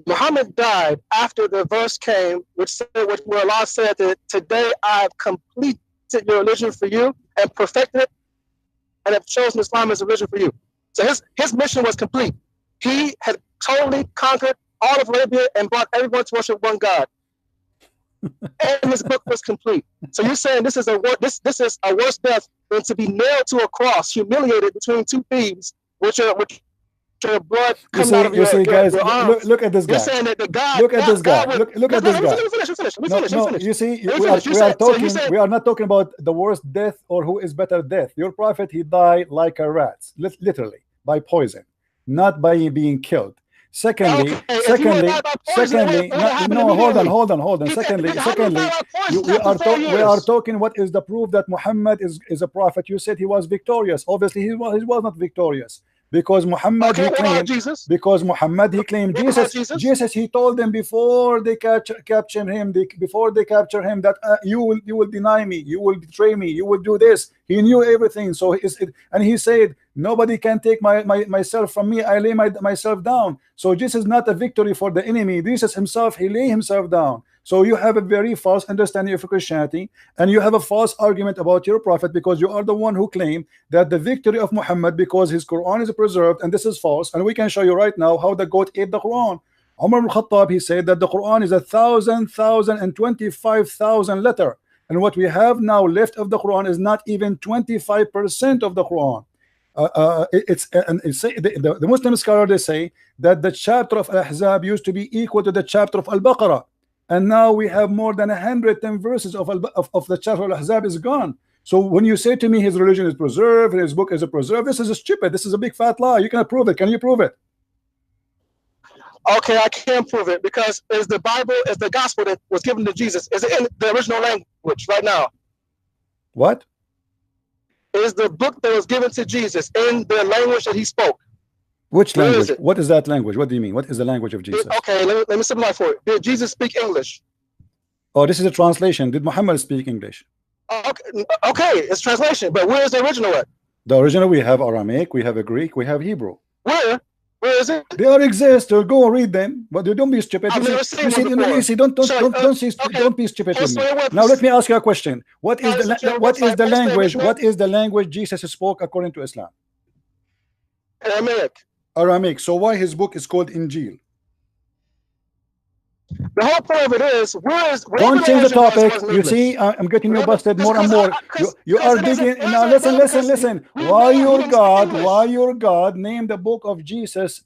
Muhammad died after the verse came, where Allah said that today I have completed your religion for you and perfected it, and have chosen Islam as a religion for you. So his mission was complete. He had totally conquered all of Arabia and brought everyone to worship one God. And his book was complete. So you're saying this is a worse death than to be nailed to a cross, humiliated between two thieves, which are blood coming out of your arms. Look at this guy. You're saying that the God. Look at this guy. Look at this guy. Finish. You see, we are not talking about the worst death or who is better death. Your prophet, he died like a rat, literally by poison, not by being killed. Secondly, hold on. Secondly, we are talking what is the proof that Muhammad is a prophet. You said he was victorious. Obviously, he was not victorious. Because Muhammad, he claimed Jesus, he told them before they capture him that you will deny me, you will betray me, you will do this. He knew everything. So and he said, nobody can take myself from me. I lay myself down. So this is not a victory for the enemy. Jesus himself, he lay himself down. So you have a very false understanding of Christianity, and you have a false argument about your prophet, because you are the one who claim that the victory of Muhammad, because his Quran is preserved, and this is false. And we can show you right now how the goat ate the Quran. Umar ibn Khattab, he said that the Quran is 1,025,000 letter, and what we have now left of the Quran is not even 25% of the Quran. The Muslim scholar, they say that the chapter of Al-Ahzab used to be equal to the chapter of Al-Baqarah. And now we have more than 110 verses of the chapter of Al-Ahzab is gone. So when you say to me his religion is preserved, his book is preserved, this is stupid. This is a big fat lie. You cannot prove it. Can you prove it? Okay, I can prove it, because is the Bible, is the gospel that was given to Jesus, is it in the original language right now? What? Is the book that was given to Jesus in the language that he spoke? Which language? What is that language? What do you mean? What is the language of Jesus? Okay, let me simplify for it. Did Jesus speak English? Oh, this is a translation. Did Muhammad speak English? Okay, it's translation, but where is the original at? The original, we have Aramaic, we have a Greek, we have Hebrew. Where is it? They all exist. Go read them, but don't be stupid. Don't be stupid with me. Now let me ask you a question. What is the language? What is the language Jesus spoke according to Islam? Aramaic. So why his book is called Injil? The whole point of it is, don't change the topic. You see, I'm getting you busted more and more. You are digging. Now listen. Why your God named the book of Jesus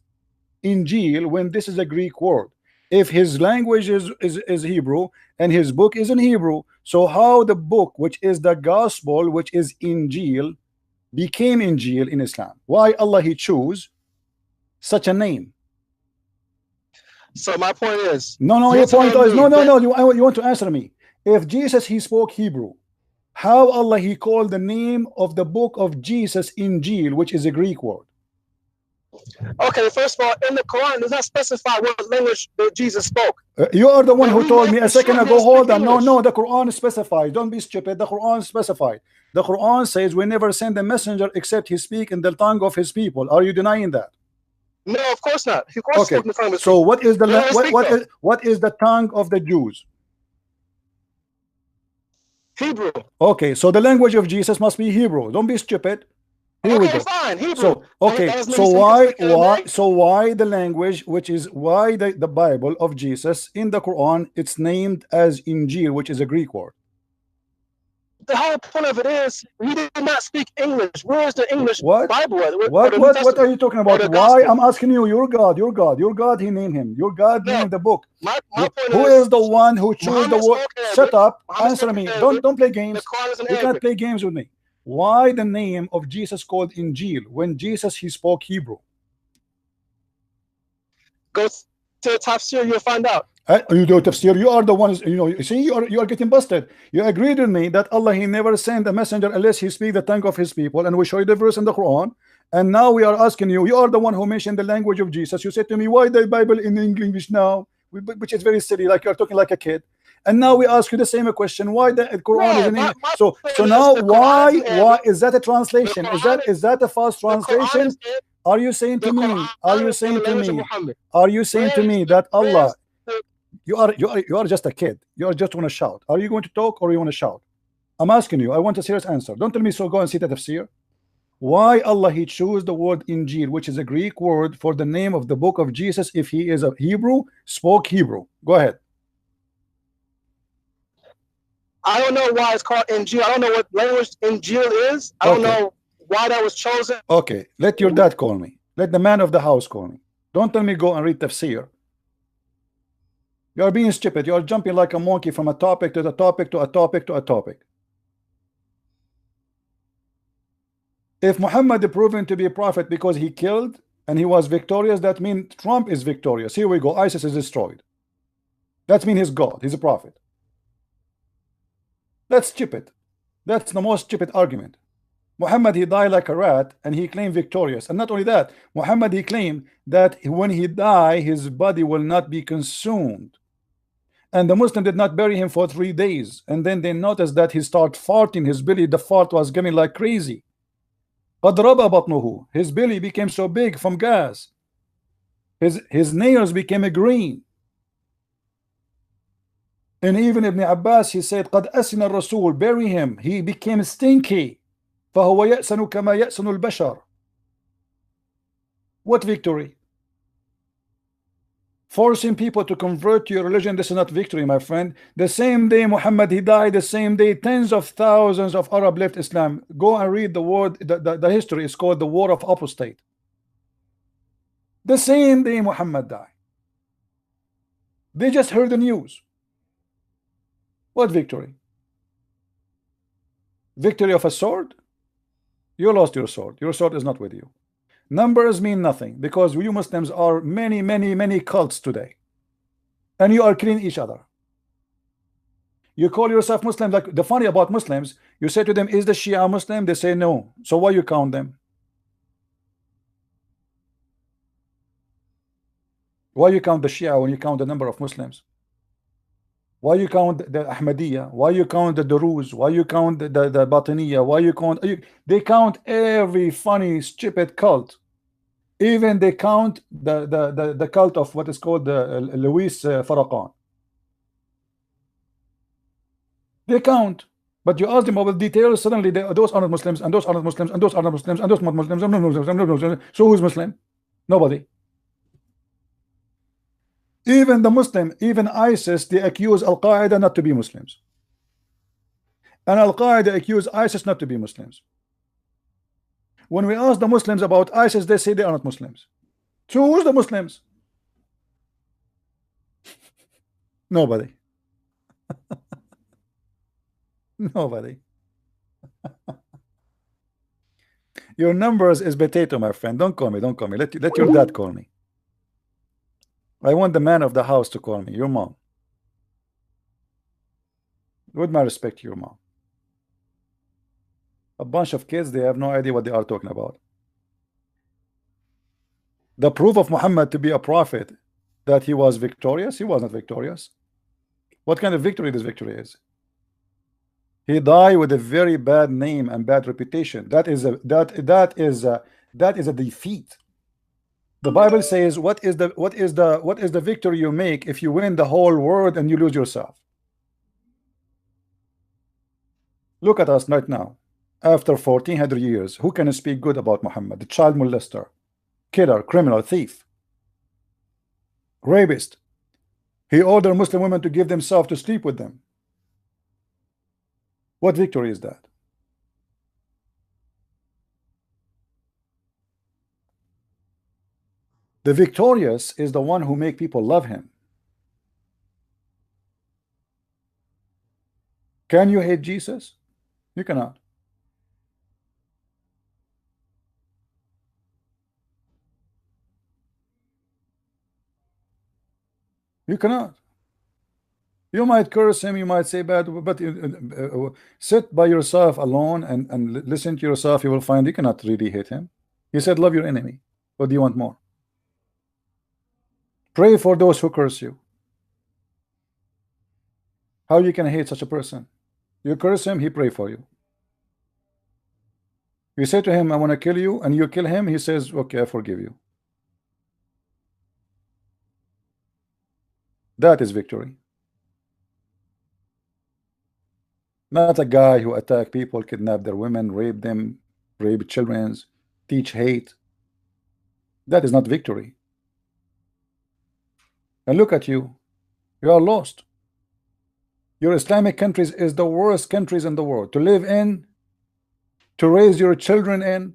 Injil when this is a Greek word? If his language is Hebrew and his book is in Hebrew, so how the book, which is the gospel, which is Injil, became Injil in Islam? Why Allah he chose such a name? So my point is, your point is you want to answer me. If Jesus he spoke Hebrew, how Allah he called the name of the book of Jesus Injil, which is a Greek word? Okay, first of all, in the Quran, it does not specify what language that Jesus spoke. You are the one But who we told know me a for second sure he ago. didn't Hold speak on. No, English. no, the Quran specifies. Don't be stupid. The Quran specifies. The Quran says we never send a messenger except he speak in the tongue of his people. Are you denying that? No, of course not. Of course, Okay. spoke in the tongue of his So people. what is the Where do they speak, though? what is the tongue of the Jews? Hebrew. Okay. So the language of Jesus must be Hebrew. Don't be stupid. Here we Okay, go. fine, Hebrew. So okay, That doesn't so mean he why speaks Aramaic. the language, which is why the Bible of Jesus in the Quran, it's named as Injil, which is a Greek word. The whole point of it is he did not speak English. Where is the English What? Bible at? Or the New What Testament? are you talking Or about? the Why? Gospel? I'm asking you. Your God. He named him. Your God No, named the book. my point Who is is the one who chose the Muhammad word? spoke Shut Arabic. up. Muhammad Answer spoke me. Arabic. Don't play The games. Quran is in You can't Arabic. play games with me. Why the name of Jesus called Injil when Jesus he spoke Hebrew? Go to the tafsir, you'll find out. You do tafsir. You are the ones. You see. You are getting busted. You agreed with me that Allah he never sent a messenger unless he speak the tongue of his people, and we show you the verse in the Quran. And now we are asking you. You are the one who mentioned the language of Jesus. You said to me, why the Bible in English now? Which is very silly. Like you're talking like a kid. And now we ask you the same question. Why the Quran is No, in English? my So point is now the Quran is in why Arabic. is that a The translation? Quran Is that a false the Quran translation? is in Are you saying the to me? Quran Are you is in the saying to language of me? Muhammad. Are you saying to me that Allah? The, You are just a kid. You are just want to shout. Are you going to talk or you want to shout? I'm asking you. I want a serious answer. Don't tell me so. Go and see the tafsir. Why Allah he chose the word Injil, which is a Greek word for the name of the book of Jesus, if he is a Hebrew, spoke Hebrew. Go ahead. I don't know why it's called Injil. I don't know what language Injil is. I don't know why that was chosen. Okay. Let your dad call me. Let the man of the house call me. Don't tell me go and read tafsir. You are being stupid. You are jumping like a monkey from a topic to the topic to a topic to a topic. If Muhammad is proven to be a prophet because he killed and he was victorious, that means Trump is victorious. Here we go. ISIS is destroyed. That means he's God. He's a prophet. That's stupid. That's the most stupid argument. Muhammad he died like a rat and he claimed victorious. And not only that, Muhammad he claimed that when he died, his body will not be consumed. And the Muslim did not bury him for 3 days. And then they noticed that he started farting. His belly, the fart was coming like crazy. His belly became so big from gas. His nails became green. And even Ibn Abbas, he said, قد أسن الرسول, bury him. He became stinky. فهو يأسن كما يأسن البشر. What victory? Forcing people to convert to your religion, this is not victory, my friend. The same day Muhammad he died, the same day tens of thousands of Arab left Islam. Go and read the word, the history is called the War of Apostate. The same day Muhammad died. They just heard the news. What victory? Victory of a sword? You lost your sword. Your sword is not with you. Numbers mean nothing because you Muslims are many cults today. And you are killing each other. You call yourself Muslim. Like the funny about Muslims, you say to them, is the Shia Muslim? They say no. So why you count them? Why you count the Shia when you count the number of Muslims? Why you count the Ahmadiyya? Why you count the Duruz? Why you count the Batiniya? Why you count? They count every funny, stupid cult. Even they count the cult of what is called the Louis Farrakhan. They count, but you ask them about details. Suddenly, those are not Muslims, and those are not Muslims, and those are not Muslims, and those are not Muslims, and Muslims. So who's Muslim? Nobody. Even the Muslim, even ISIS, they accuse Al Qaeda not to be Muslims, and Al Qaeda accuse ISIS not to be Muslims. When we ask the Muslims about ISIS, they say they are not Muslims. So who's the Muslims? Nobody. Nobody. Your numbers is potato, my friend. Don't call me. Don't call me. Let your dad call me. I want the man of the house to call me. Your mom. With my respect to your mom. A bunch of kids, they have no idea what they are talking about. The proof of Muhammad to be a prophet, that he was victorious, he was not victorious. What kind of victory this victory is? He died with a very bad name and bad reputation. That is a defeat. The Bible says, what is the victory you make if you win the whole world and you lose yourself? Look at us right now. After 1400 years, who can speak good about Muhammad? The child molester, killer, criminal, thief, rapist. He ordered Muslim women to give themselves to sleep with them. What victory is that? The victorious is the one who make people love him. Can you hate Jesus? You cannot. You cannot. You might curse him, you might say bad, but sit by yourself alone and listen to yourself. You will find you cannot really hate him. He said, love your enemy. What do you want more? Pray for those who curse you. How you can hate such a person? You curse him, he pray for you. You say to him, I want to kill you, and you kill him, he says, okay, I forgive you. That is victory. Not a guy who attack people, kidnap their women, rape them, rape children, teach hate. That is not victory. And look at you. You are lost. Your Islamic countries is the worst countries in the world to live in, to raise your children in.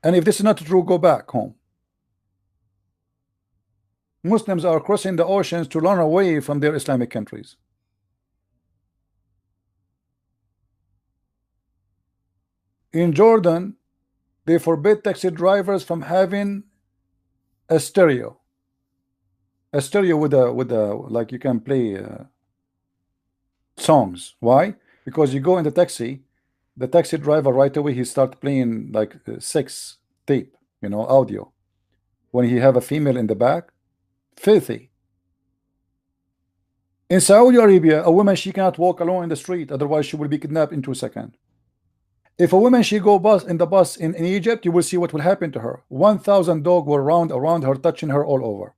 And if this is not true, go back home. Muslims are crossing the oceans to run away from their Islamic countries. In Jordan, they forbid taxi drivers from having a stereo with a like you can play songs. Why? Because you go in the taxi driver right away he start playing like sex tape, audio. When he have a female in the back, filthy. In Saudi Arabia, a woman, she cannot walk alone in the street, otherwise she will be kidnapped in 2 seconds. If a woman she go in the bus in Egypt, you will see what will happen to her. 1,000 dogs were around her, touching her all over.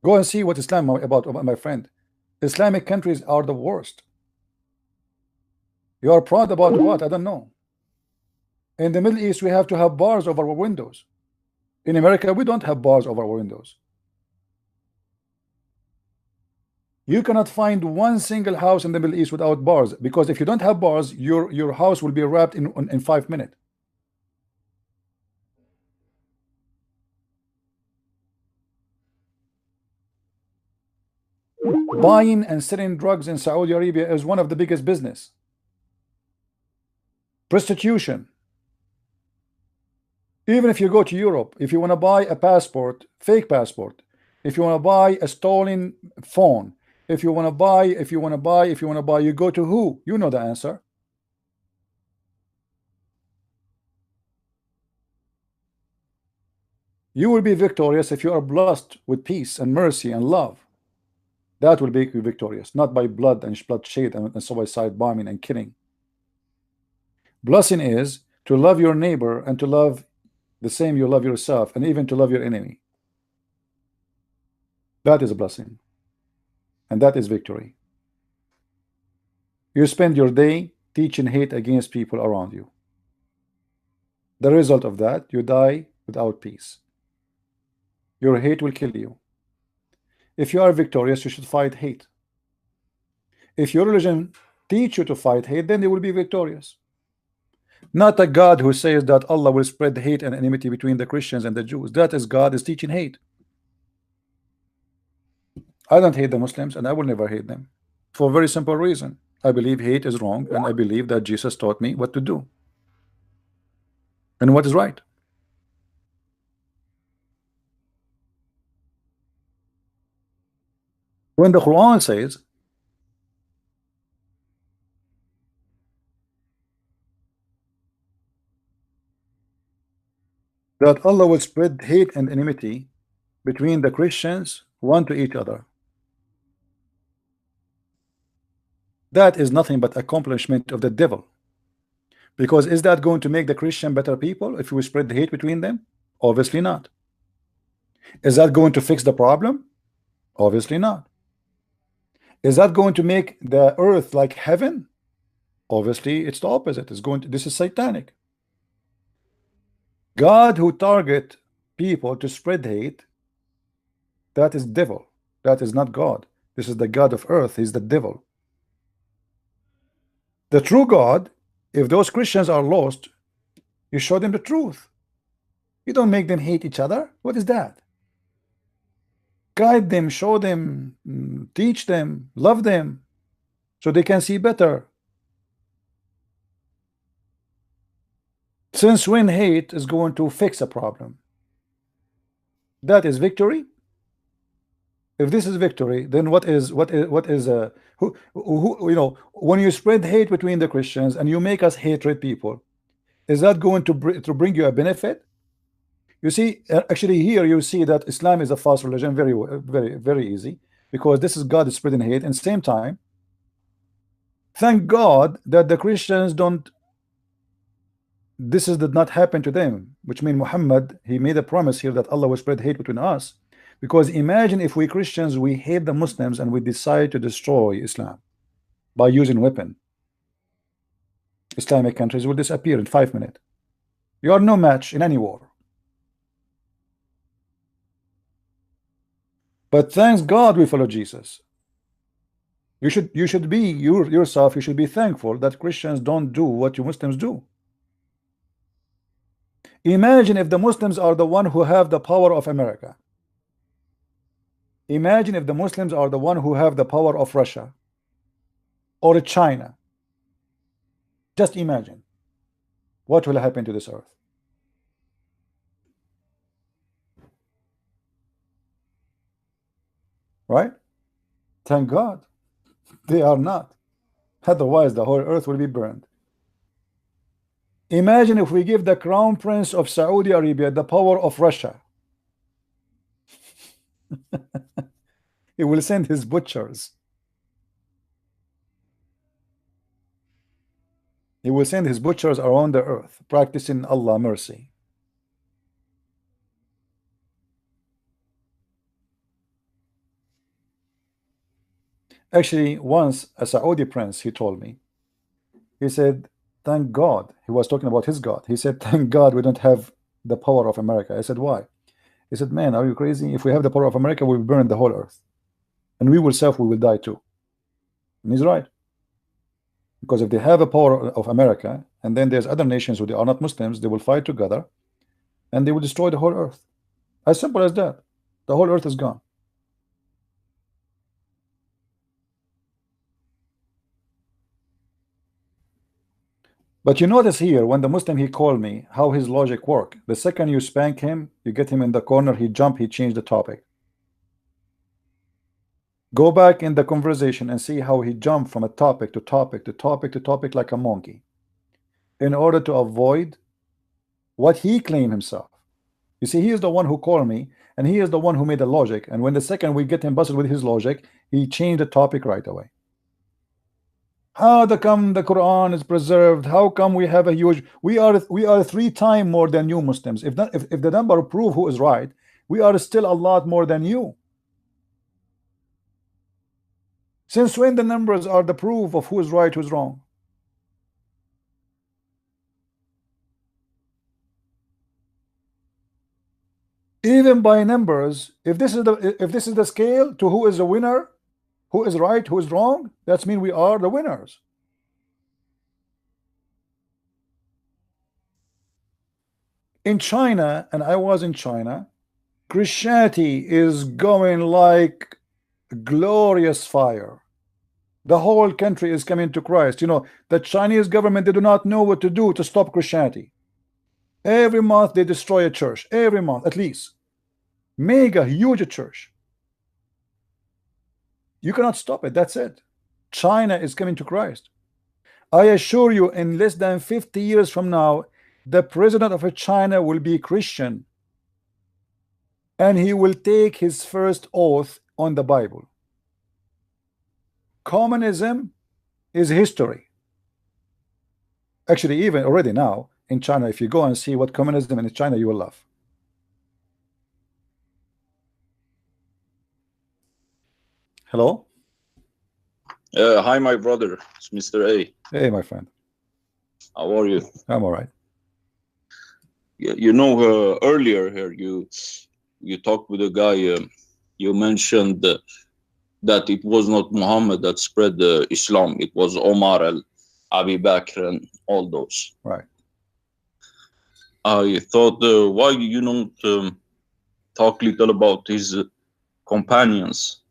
Go and see what Islam about, my friend. Islamic countries are the worst. You are proud about what? I don't know. In the Middle East, we have to have bars over our windows. In America, we don't have bars over our windows. You cannot find one single house in the Middle East without bars, because if you don't have bars, your house will be wrapped in 5 minutes. Buying and selling drugs in Saudi Arabia is one of the biggest business. Prostitution. Even if you go to Europe, if you want to buy a passport, fake passport, if you want to buy a stolen phone, if you want to buy, you go to who? You know the answer. You will be victorious if you are blessed with peace and mercy and love. That will make you victorious, not by blood and bloodshed and suicide bombing and killing. Blessing is to love your neighbor and to love the same you love yourself, and even to love your enemy. That is a blessing, and that is victory. You spend your day teaching hate against people around you. The result of that, you die without peace. Your hate will kill you. If you are victorious, you should fight hate. If your religion teach you to fight hate, then you will be victorious. Not a God who says that Allah will spread hate and enmity between the Christians and the Jews. That is God is teaching hate. I don't hate the Muslims, and I will never hate them, for a very simple reason. I believe hate is wrong, and I believe that Jesus taught me what to do and what is right. When the Quran says that Allah will spread hate and enmity between the Christians, one to each other. That is nothing but accomplishment of the devil. Because is that going to make the Christian better people if we spread the hate between them? Obviously not. Is that going to fix the problem? Obviously not. Is that going to make the earth like heaven? Obviously it's the opposite. It's going to, this is satanic. God who target people to spread hate, that is devil. That is not God. This is the God of earth. He's the devil. The true God, if those Christians are lost, you show them the truth. You don't make them hate each other. What is that? Guide them, show them, teach them, love them, so they can see better. Since when hate is going to fix a problem? That is victory. If this is victory, then what is who you know, when you spread hate between the Christians and you make us hatred people, is that going to bring you a benefit? You see, actually here you see that Islam is a false religion. Very easy, because this is God is spreading hate. And same time, thank God that the Christians don't, this did not happen to them, which means Muhammad, he made a promise here that Allah will spread hate between us. Because imagine if we Christians, we hate the Muslims and we decide to destroy Islam by using weapon. Islamic countries will disappear in 5 minutes. You are no match in any war. But thanks God we follow Jesus. You should be yourself, you should be thankful that Christians don't do what you Muslims do. Imagine if the Muslims are the one who have the power of America. Imagine if the Muslims are the one who have the power of Russia or China. Just imagine what will happen to this earth. Right? Thank God they are not. Otherwise the whole earth will be burned. Imagine if we give the crown prince of Saudi Arabia the power of Russia. He will send his butchers. He will send his butchers around the earth, practicing Allah mercy. Actually, once a Saudi prince, he told me, he said, thank God. He was talking about his God. He said, thank God we don't have the power of America. I said, why? He said, man, are you crazy? If we have the power of America, we'll burn the whole earth. And we will die too. And he's right. Because if they have a power of America, and then there's other nations who they are not Muslims, they will fight together, and they will destroy the whole earth. As simple as that. The whole earth is gone. But you notice here, when the Muslim, he called me, how his logic work. The second you spank him, you get him in the corner, he jump, he changed the topic. Go back in the conversation and see how he jumped from a topic to topic to topic to topic like a monkey, in order to avoid what he claimed himself. You see, he is the one who called me, and he is the one who made the logic. And when the second we get him busted with his logic, he changed the topic right away. How come the Quran is preserved? How come we have a huge, we are 3 times more than you Muslims? If the number prove who is right, we are still a lot more than you. Since when the numbers are the proof of who is right, who's wrong? Even by numbers, if this is the scale to who is the winner, who is right, who is wrong, that's mean we are the winners. In China, and I was in China, Christianity is going like glorious fire. The whole country is coming to Christ. You know, the Chinese government, they do not know what to do to stop Christianity. Every month they destroy a church. Every month, at least. Mega huge church. You cannot stop it. That's it. China is coming to Christ. I assure you, in less than 50 years from now, the president of China will be Christian, and he will take his first oath on the Bible. Communism is history. Actually, even already now in China, if you go and see what communism in China, you will laugh. Hello? Hi, my brother. It's Mr. A. Hey, my friend. How are you? I'm all right. You know, earlier here, you talked with a guy. You mentioned that it was not Muhammad that spread Islam. It was Omar Abi Bakr and all those. Right. I thought, why you don't talk little about his companions,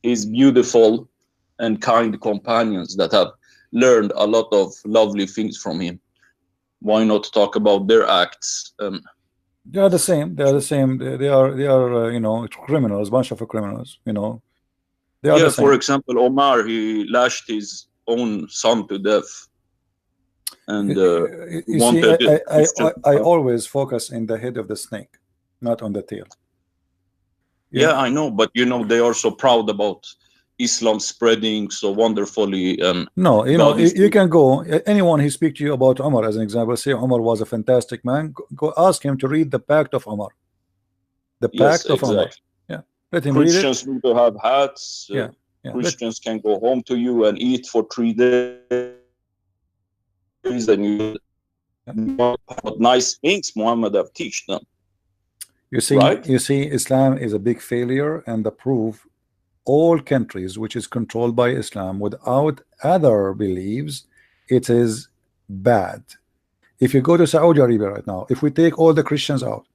his beautiful and kind companions that have learned a lot of lovely things from him. Why not talk about their acts? They are the same. They are the same. They are you know, criminals, bunch of criminals. You know, they are the same. For example, Omar, he lashed his own son to death, and you see, I always focus in the head of the snake, not on the tail. Yeah, I know, but you know, they are so proud about Islam spreading so wonderfully. No, you know, you can go, anyone who speak to you about Umar as an example, say Umar was a fantastic man, go ask him to read the Pact of Umar. The Pact of Umar. Yeah, let him read it. Christians need to have hats. Yeah. Christians can go home to you and eat for 3 days, and you what nice things Muhammad have teach them. You see, right? You see, Islam is a big failure, and the proof, all countries which is controlled by Islam without other beliefs, it is bad. If you go to Saudi Arabia right now, if we take all the Christians out,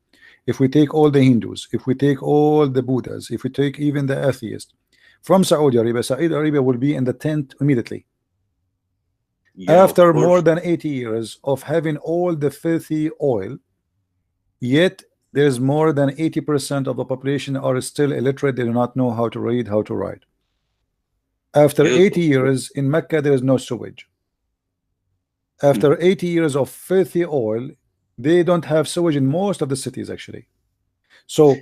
if we take all the Hindus, if we take all the Buddhas, if we take even the atheists from Saudi Arabia will be in the tent immediately. Yeah, after more than 80 years of having all the filthy oil, yet there's more than 80% of the population are still illiterate. They do not know how to read, how to write. After 80 years in Mecca, there is no sewage. After 80 years of filthy oil, they don't have sewage in most of the cities actually. So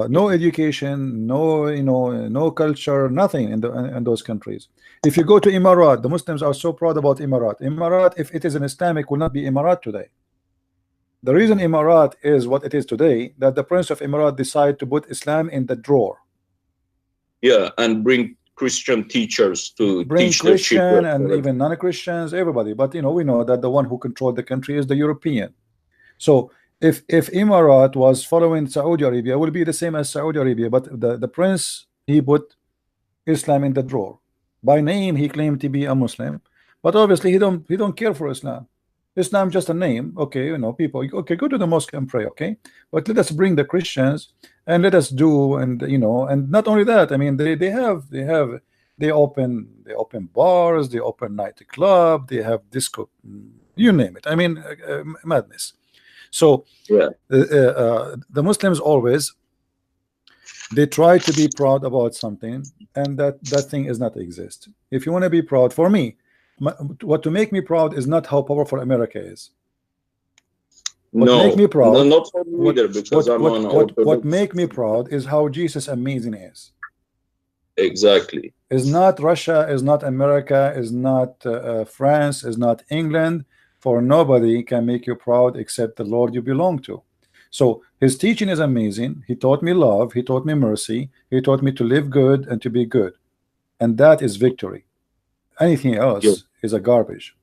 no education, no, you know, no culture, nothing in those countries. If you go to Emirat, the Muslims are so proud about Emirat. Emirat, if it is an Islamic, will not be Emirat today. The reason Emirat is what it is today, that the Prince of Emirat decided to put Islam in the drawer. Yeah, and bring Christian teachers to bring teach Christian their children, and even non-Christians, everybody. But you know, we know that the one who controlled the country is the European. So if Emirat was following Saudi Arabia, it will be the same as Saudi Arabia. But the prince, he put Islam in the drawer. By name, he claimed to be a Muslim, but obviously he don't care for Islam. Islam just a name, okay, you know, people, okay, go to the mosque and pray, okay, but let us bring the Christians and let us do, and you know, and not only that, I mean, they open bars, they open nightclub, they have disco, you name it. I mean, madness. So yeah, the Muslims always, they try to be proud about something, and that thing is not exist. If you want to be proud, for me, what to make me proud is not how powerful America is. What make me proud, no, not for me either, because what make me proud is how Jesus amazing is. Exactly. Is not Russia, is not America, is not France, is not England. For nobody can make you proud except the Lord you belong to. So his teaching is amazing. He taught me love, he taught me mercy, he taught me to live good and to be good, and that is victory. Anything else is a garbage.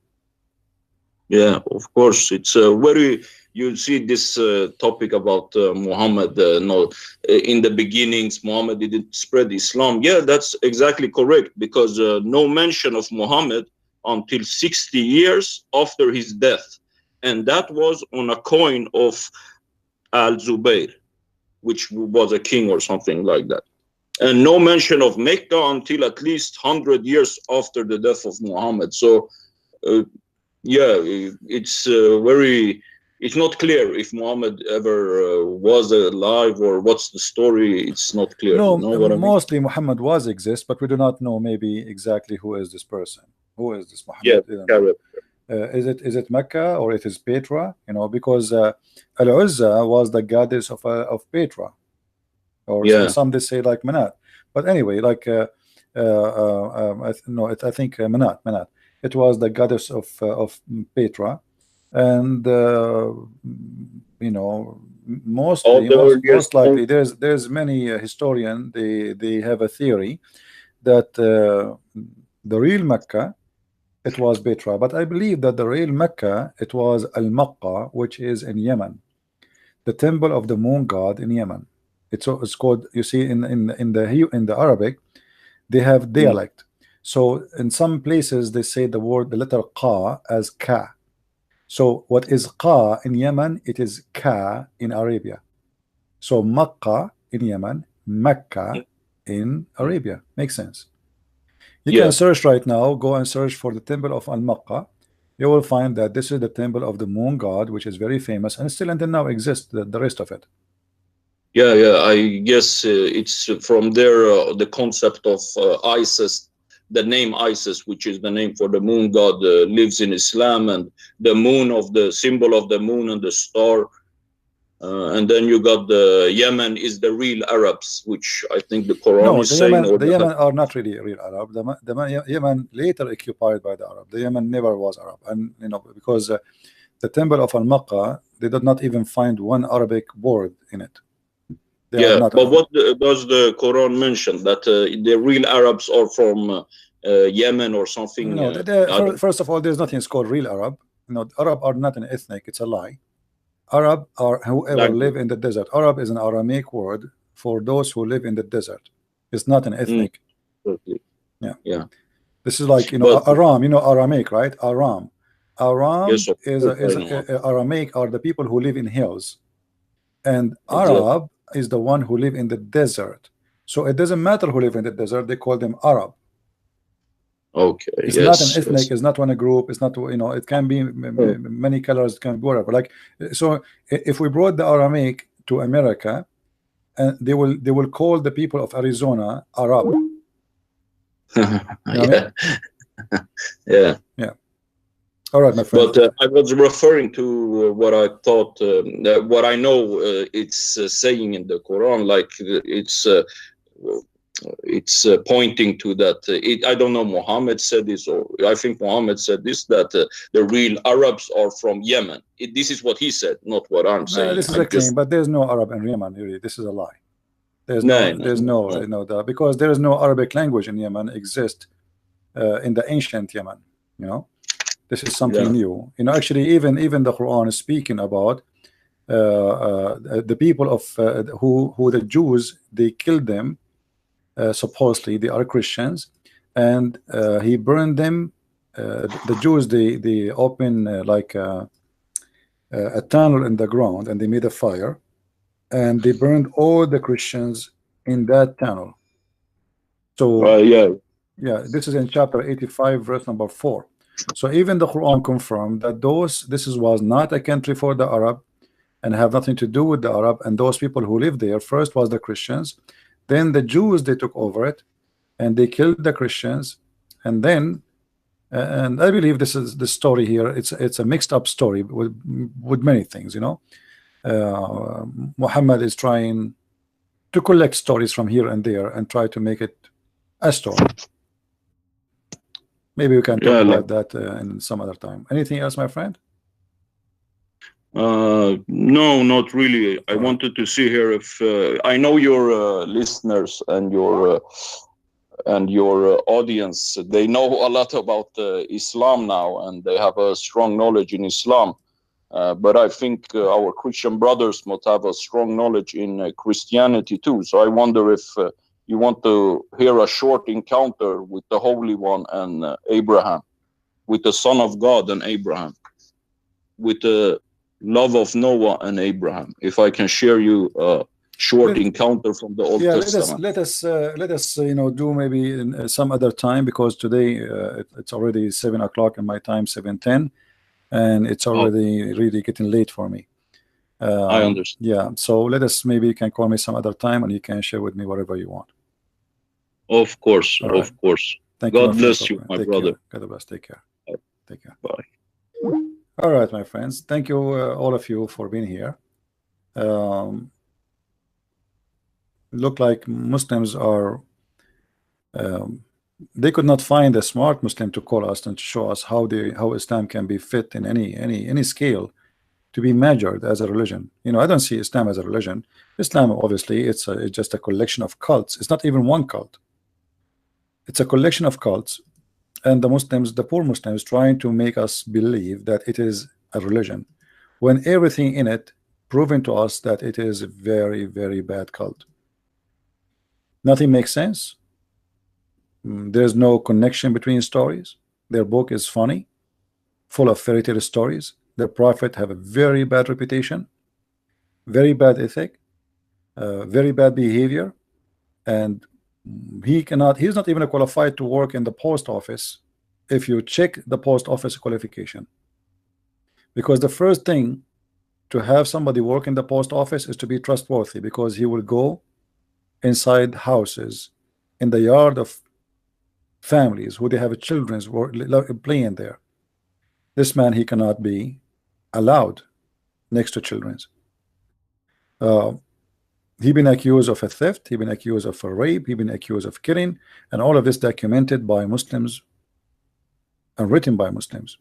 Yeah, of course. It's very, you see this topic about Muhammad, no, in the beginnings Muhammad didn't spread Islam. Yeah, that's exactly correct, because no mention of Muhammad until 60 years after his death, and that was on a coin of Al-Zubayr, which was a king or something like that. And no mention of Mecca until at least 100 years after the death of Muhammad. So yeah, it's very, it's not clear if Muhammad ever was alive or what's the story. It's not clear. No, you know what mostly I mean? Muhammad exist, but we do not know maybe exactly who is this person. Who is this Muhammad? Yeah, is it Mecca or it is Petra? You know, because Al-Uzza was the goddess of Petra, or Yeah. some they say like Manat. But anyway, like I think Manat. It was the goddess of Petra, and you know, All the most earliest likely there's many historian they have a theory that the real Mecca it was Petra, but I believe that the real Mecca it was Al-Maqqa, which is in Yemen, the temple of the moon god in Yemen. It's called, you see, in the Arabic they have dialect. So in some places they say the letter Qa as Ka. So what is Qa in Yemen, it is Ka in Arabia. So Makkah in Yemen, Mecca in Arabia. Makes sense. You can search right now, go and search for the temple of Al-Maqqa. You will find that this is the temple of the moon god, which is very famous and still until now exists, the rest of it. Yeah, I guess it's from there the concept of Isis, the name Isis, which is the name for the moon god, lives in Islam, and the moon of the symbol of the moon and the star. And then you got the Yemen is the real Arabs, which I think the Quran is saying. The Yemen are not really real Arab. The Yemen later occupied by the Arab. The Yemen never was Arab, and you know, because the temple of Al-Maqqa, they did not even find one Arabic word in it. Yeah, but what does the Quran mention? That the real Arabs are from Yemen or something? No, first of all, there's nothing called real Arab. No, Arab are not an ethnic. It's a lie. Arab are whoever live in the desert. Arab is an Aramaic word for those who live in the desert. It's not an ethnic. Yeah. This is like, you know, Aram. You know Aramaic, right? Aram yes, is Aramaic are the people who live in hills, and Arab is the one who live in the desert. So it doesn't matter who live in the desert. They call them Arab. Okay. It's not an ethnic. It's not one a group. It's not, you know, it can be many colors. It can be whatever. Like, so if we brought the Aramaic to America, and they will call the people of Arizona Arab. Yeah. All right, my friend. But I was referring to what I thought, what I know it's saying in the Quran, like it's pointing to that. I don't know, Muhammad said this, or I think Muhammad said this, that the real Arabs are from Yemen. This is what he said, not what I'm saying. This is a claim, but there's no Arab in Yemen. Really, this is a lie. There's no, because there is no Arabic language in Yemen exist in the ancient Yemen. You know, this is something new. You know, actually, even the Quran is speaking about the people of who the Jews, they killed them. Supposedly they are Christians, and he burned them. The Jews, they open like a tunnel in the ground, and they made a fire, and they burned all the Christians in that tunnel. So yeah, this is in chapter 85, verse number 4. So even the Quran confirmed that this was not a country for the Arab, and have nothing to do with the Arab, and those people who lived there first was the Christians, then the Jews, they took over it, and they killed the Christians, and then and I believe this is the story here. It's a mixed up story with many things, you know. Muhammad is trying to collect stories from here and there and try to make it a story. Maybe we can talk about that in some other time. Anything else, my friend? No, not really. I wanted to see here if I know your listeners and your audience, they know a lot about Islam now, and they have a strong knowledge in Islam. But I think our Christian brothers must have a strong knowledge in Christianity too. So I wonder if you want to hear a short encounter with the Holy One and Abraham, with the Son of God and Abraham, with the love of Noah and Abraham. If I can share you a short encounter from the Old Testament. Let us you know, do maybe in some other time, because today it's already 7 o'clock in my time, 7:10, and it's already really getting late for me. I understand. Yeah, so let us, maybe you can call me some other time and you can share with me whatever you want. Of course, of course. Thank God you, bless you, my brother. God bless. Take care. Bye. Take care. Bye. All right, my friends. Thank you, all of you, for being here. Look like Muslims are. They could not find a smart Muslim to call us and to show us how Islam can be fit in any scale to be measured as a religion. You know, I don't see Islam as a religion. Islam, obviously, it's just a collection of cults. It's not even one cult. It's a collection of cults, and the Muslims, the poor Muslims, trying to make us believe that it is a religion, when everything in it proven to us that it is a very, very bad cult. Nothing makes sense. There's no connection between stories. Their book is funny, full of fairy tale stories. Their prophet have a very bad reputation, very bad ethic, very bad behavior, and he's not even qualified to work in the post office if you check the post office qualification, because the first thing to have somebody work in the post office is to be trustworthy, because he will go inside houses in the yard of families who they have children playing there. This man, he cannot be allowed next to children. He been accused of a theft, he been accused of a rape, he been accused of killing, and all of this documented by Muslims and written by Muslims.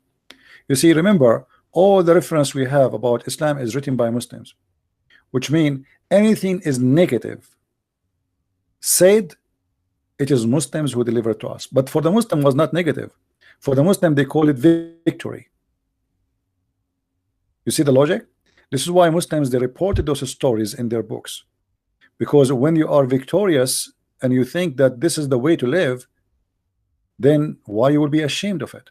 You see, remember, all the reference we have about Islam is written by Muslims, which mean anything is negative said, it is Muslims who deliver to us. But for the Muslim was not negative. For the Muslim, they call it victory. You see the logic? This is why Muslims, they reported those stories in their books, because when you are victorious and you think that this is the way to live, then why you will be ashamed of it?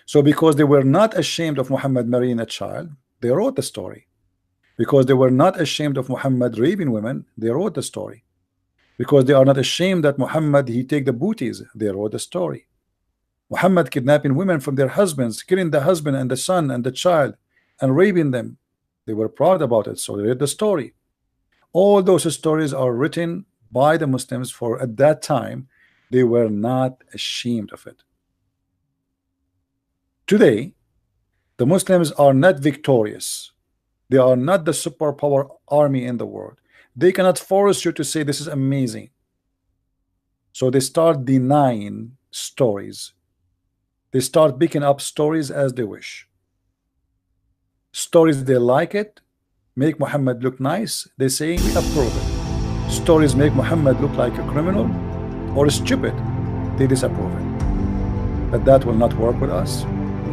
So because they were not ashamed of Muhammad marrying a child, they wrote the story. Because they were not ashamed of Muhammad raping women, they wrote the story. Because they are not ashamed that Muhammad, he take the booties, they wrote the story. Muhammad kidnapping women from their husbands, killing the husband and the son and the child, and raping them, they were proud about it, so they read the story. All those stories are written by the Muslims, for at that time they were not ashamed of it. Today the Muslims are not victorious. They are not the superpower army in the world. They cannot force you to say this is amazing. So they start denying stories. They start picking up stories as they wish. Stories they like it, make Muhammad look nice, they say we approve it. Stories make Muhammad look like a criminal or stupid, they disapprove it. But that will not work with us.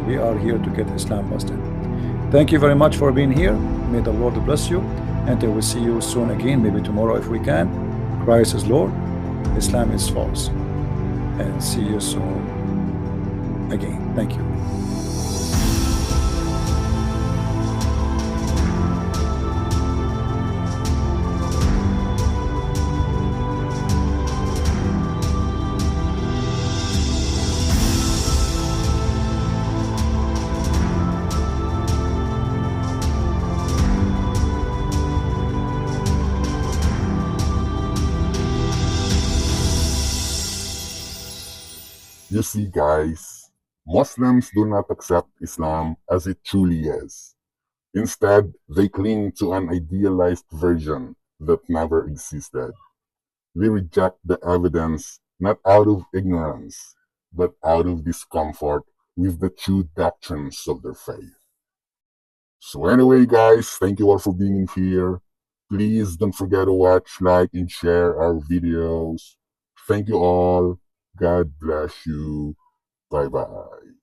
We are here to get Islam busted. Thank you very much for being here. May the Lord bless you, and I will see you soon again, maybe tomorrow if we can. Christ is Lord, Islam is false, and see you soon again. Thank you. You see, guys, Muslims do not accept Islam as it truly is. Instead, they cling to an idealized version that never existed. They reject the evidence not out of ignorance, but out of discomfort with the true doctrines of their faith. So anyway, guys, thank you all for being here. Please don't forget to watch, like, and share our videos. Thank you all. God bless you. Bye-bye.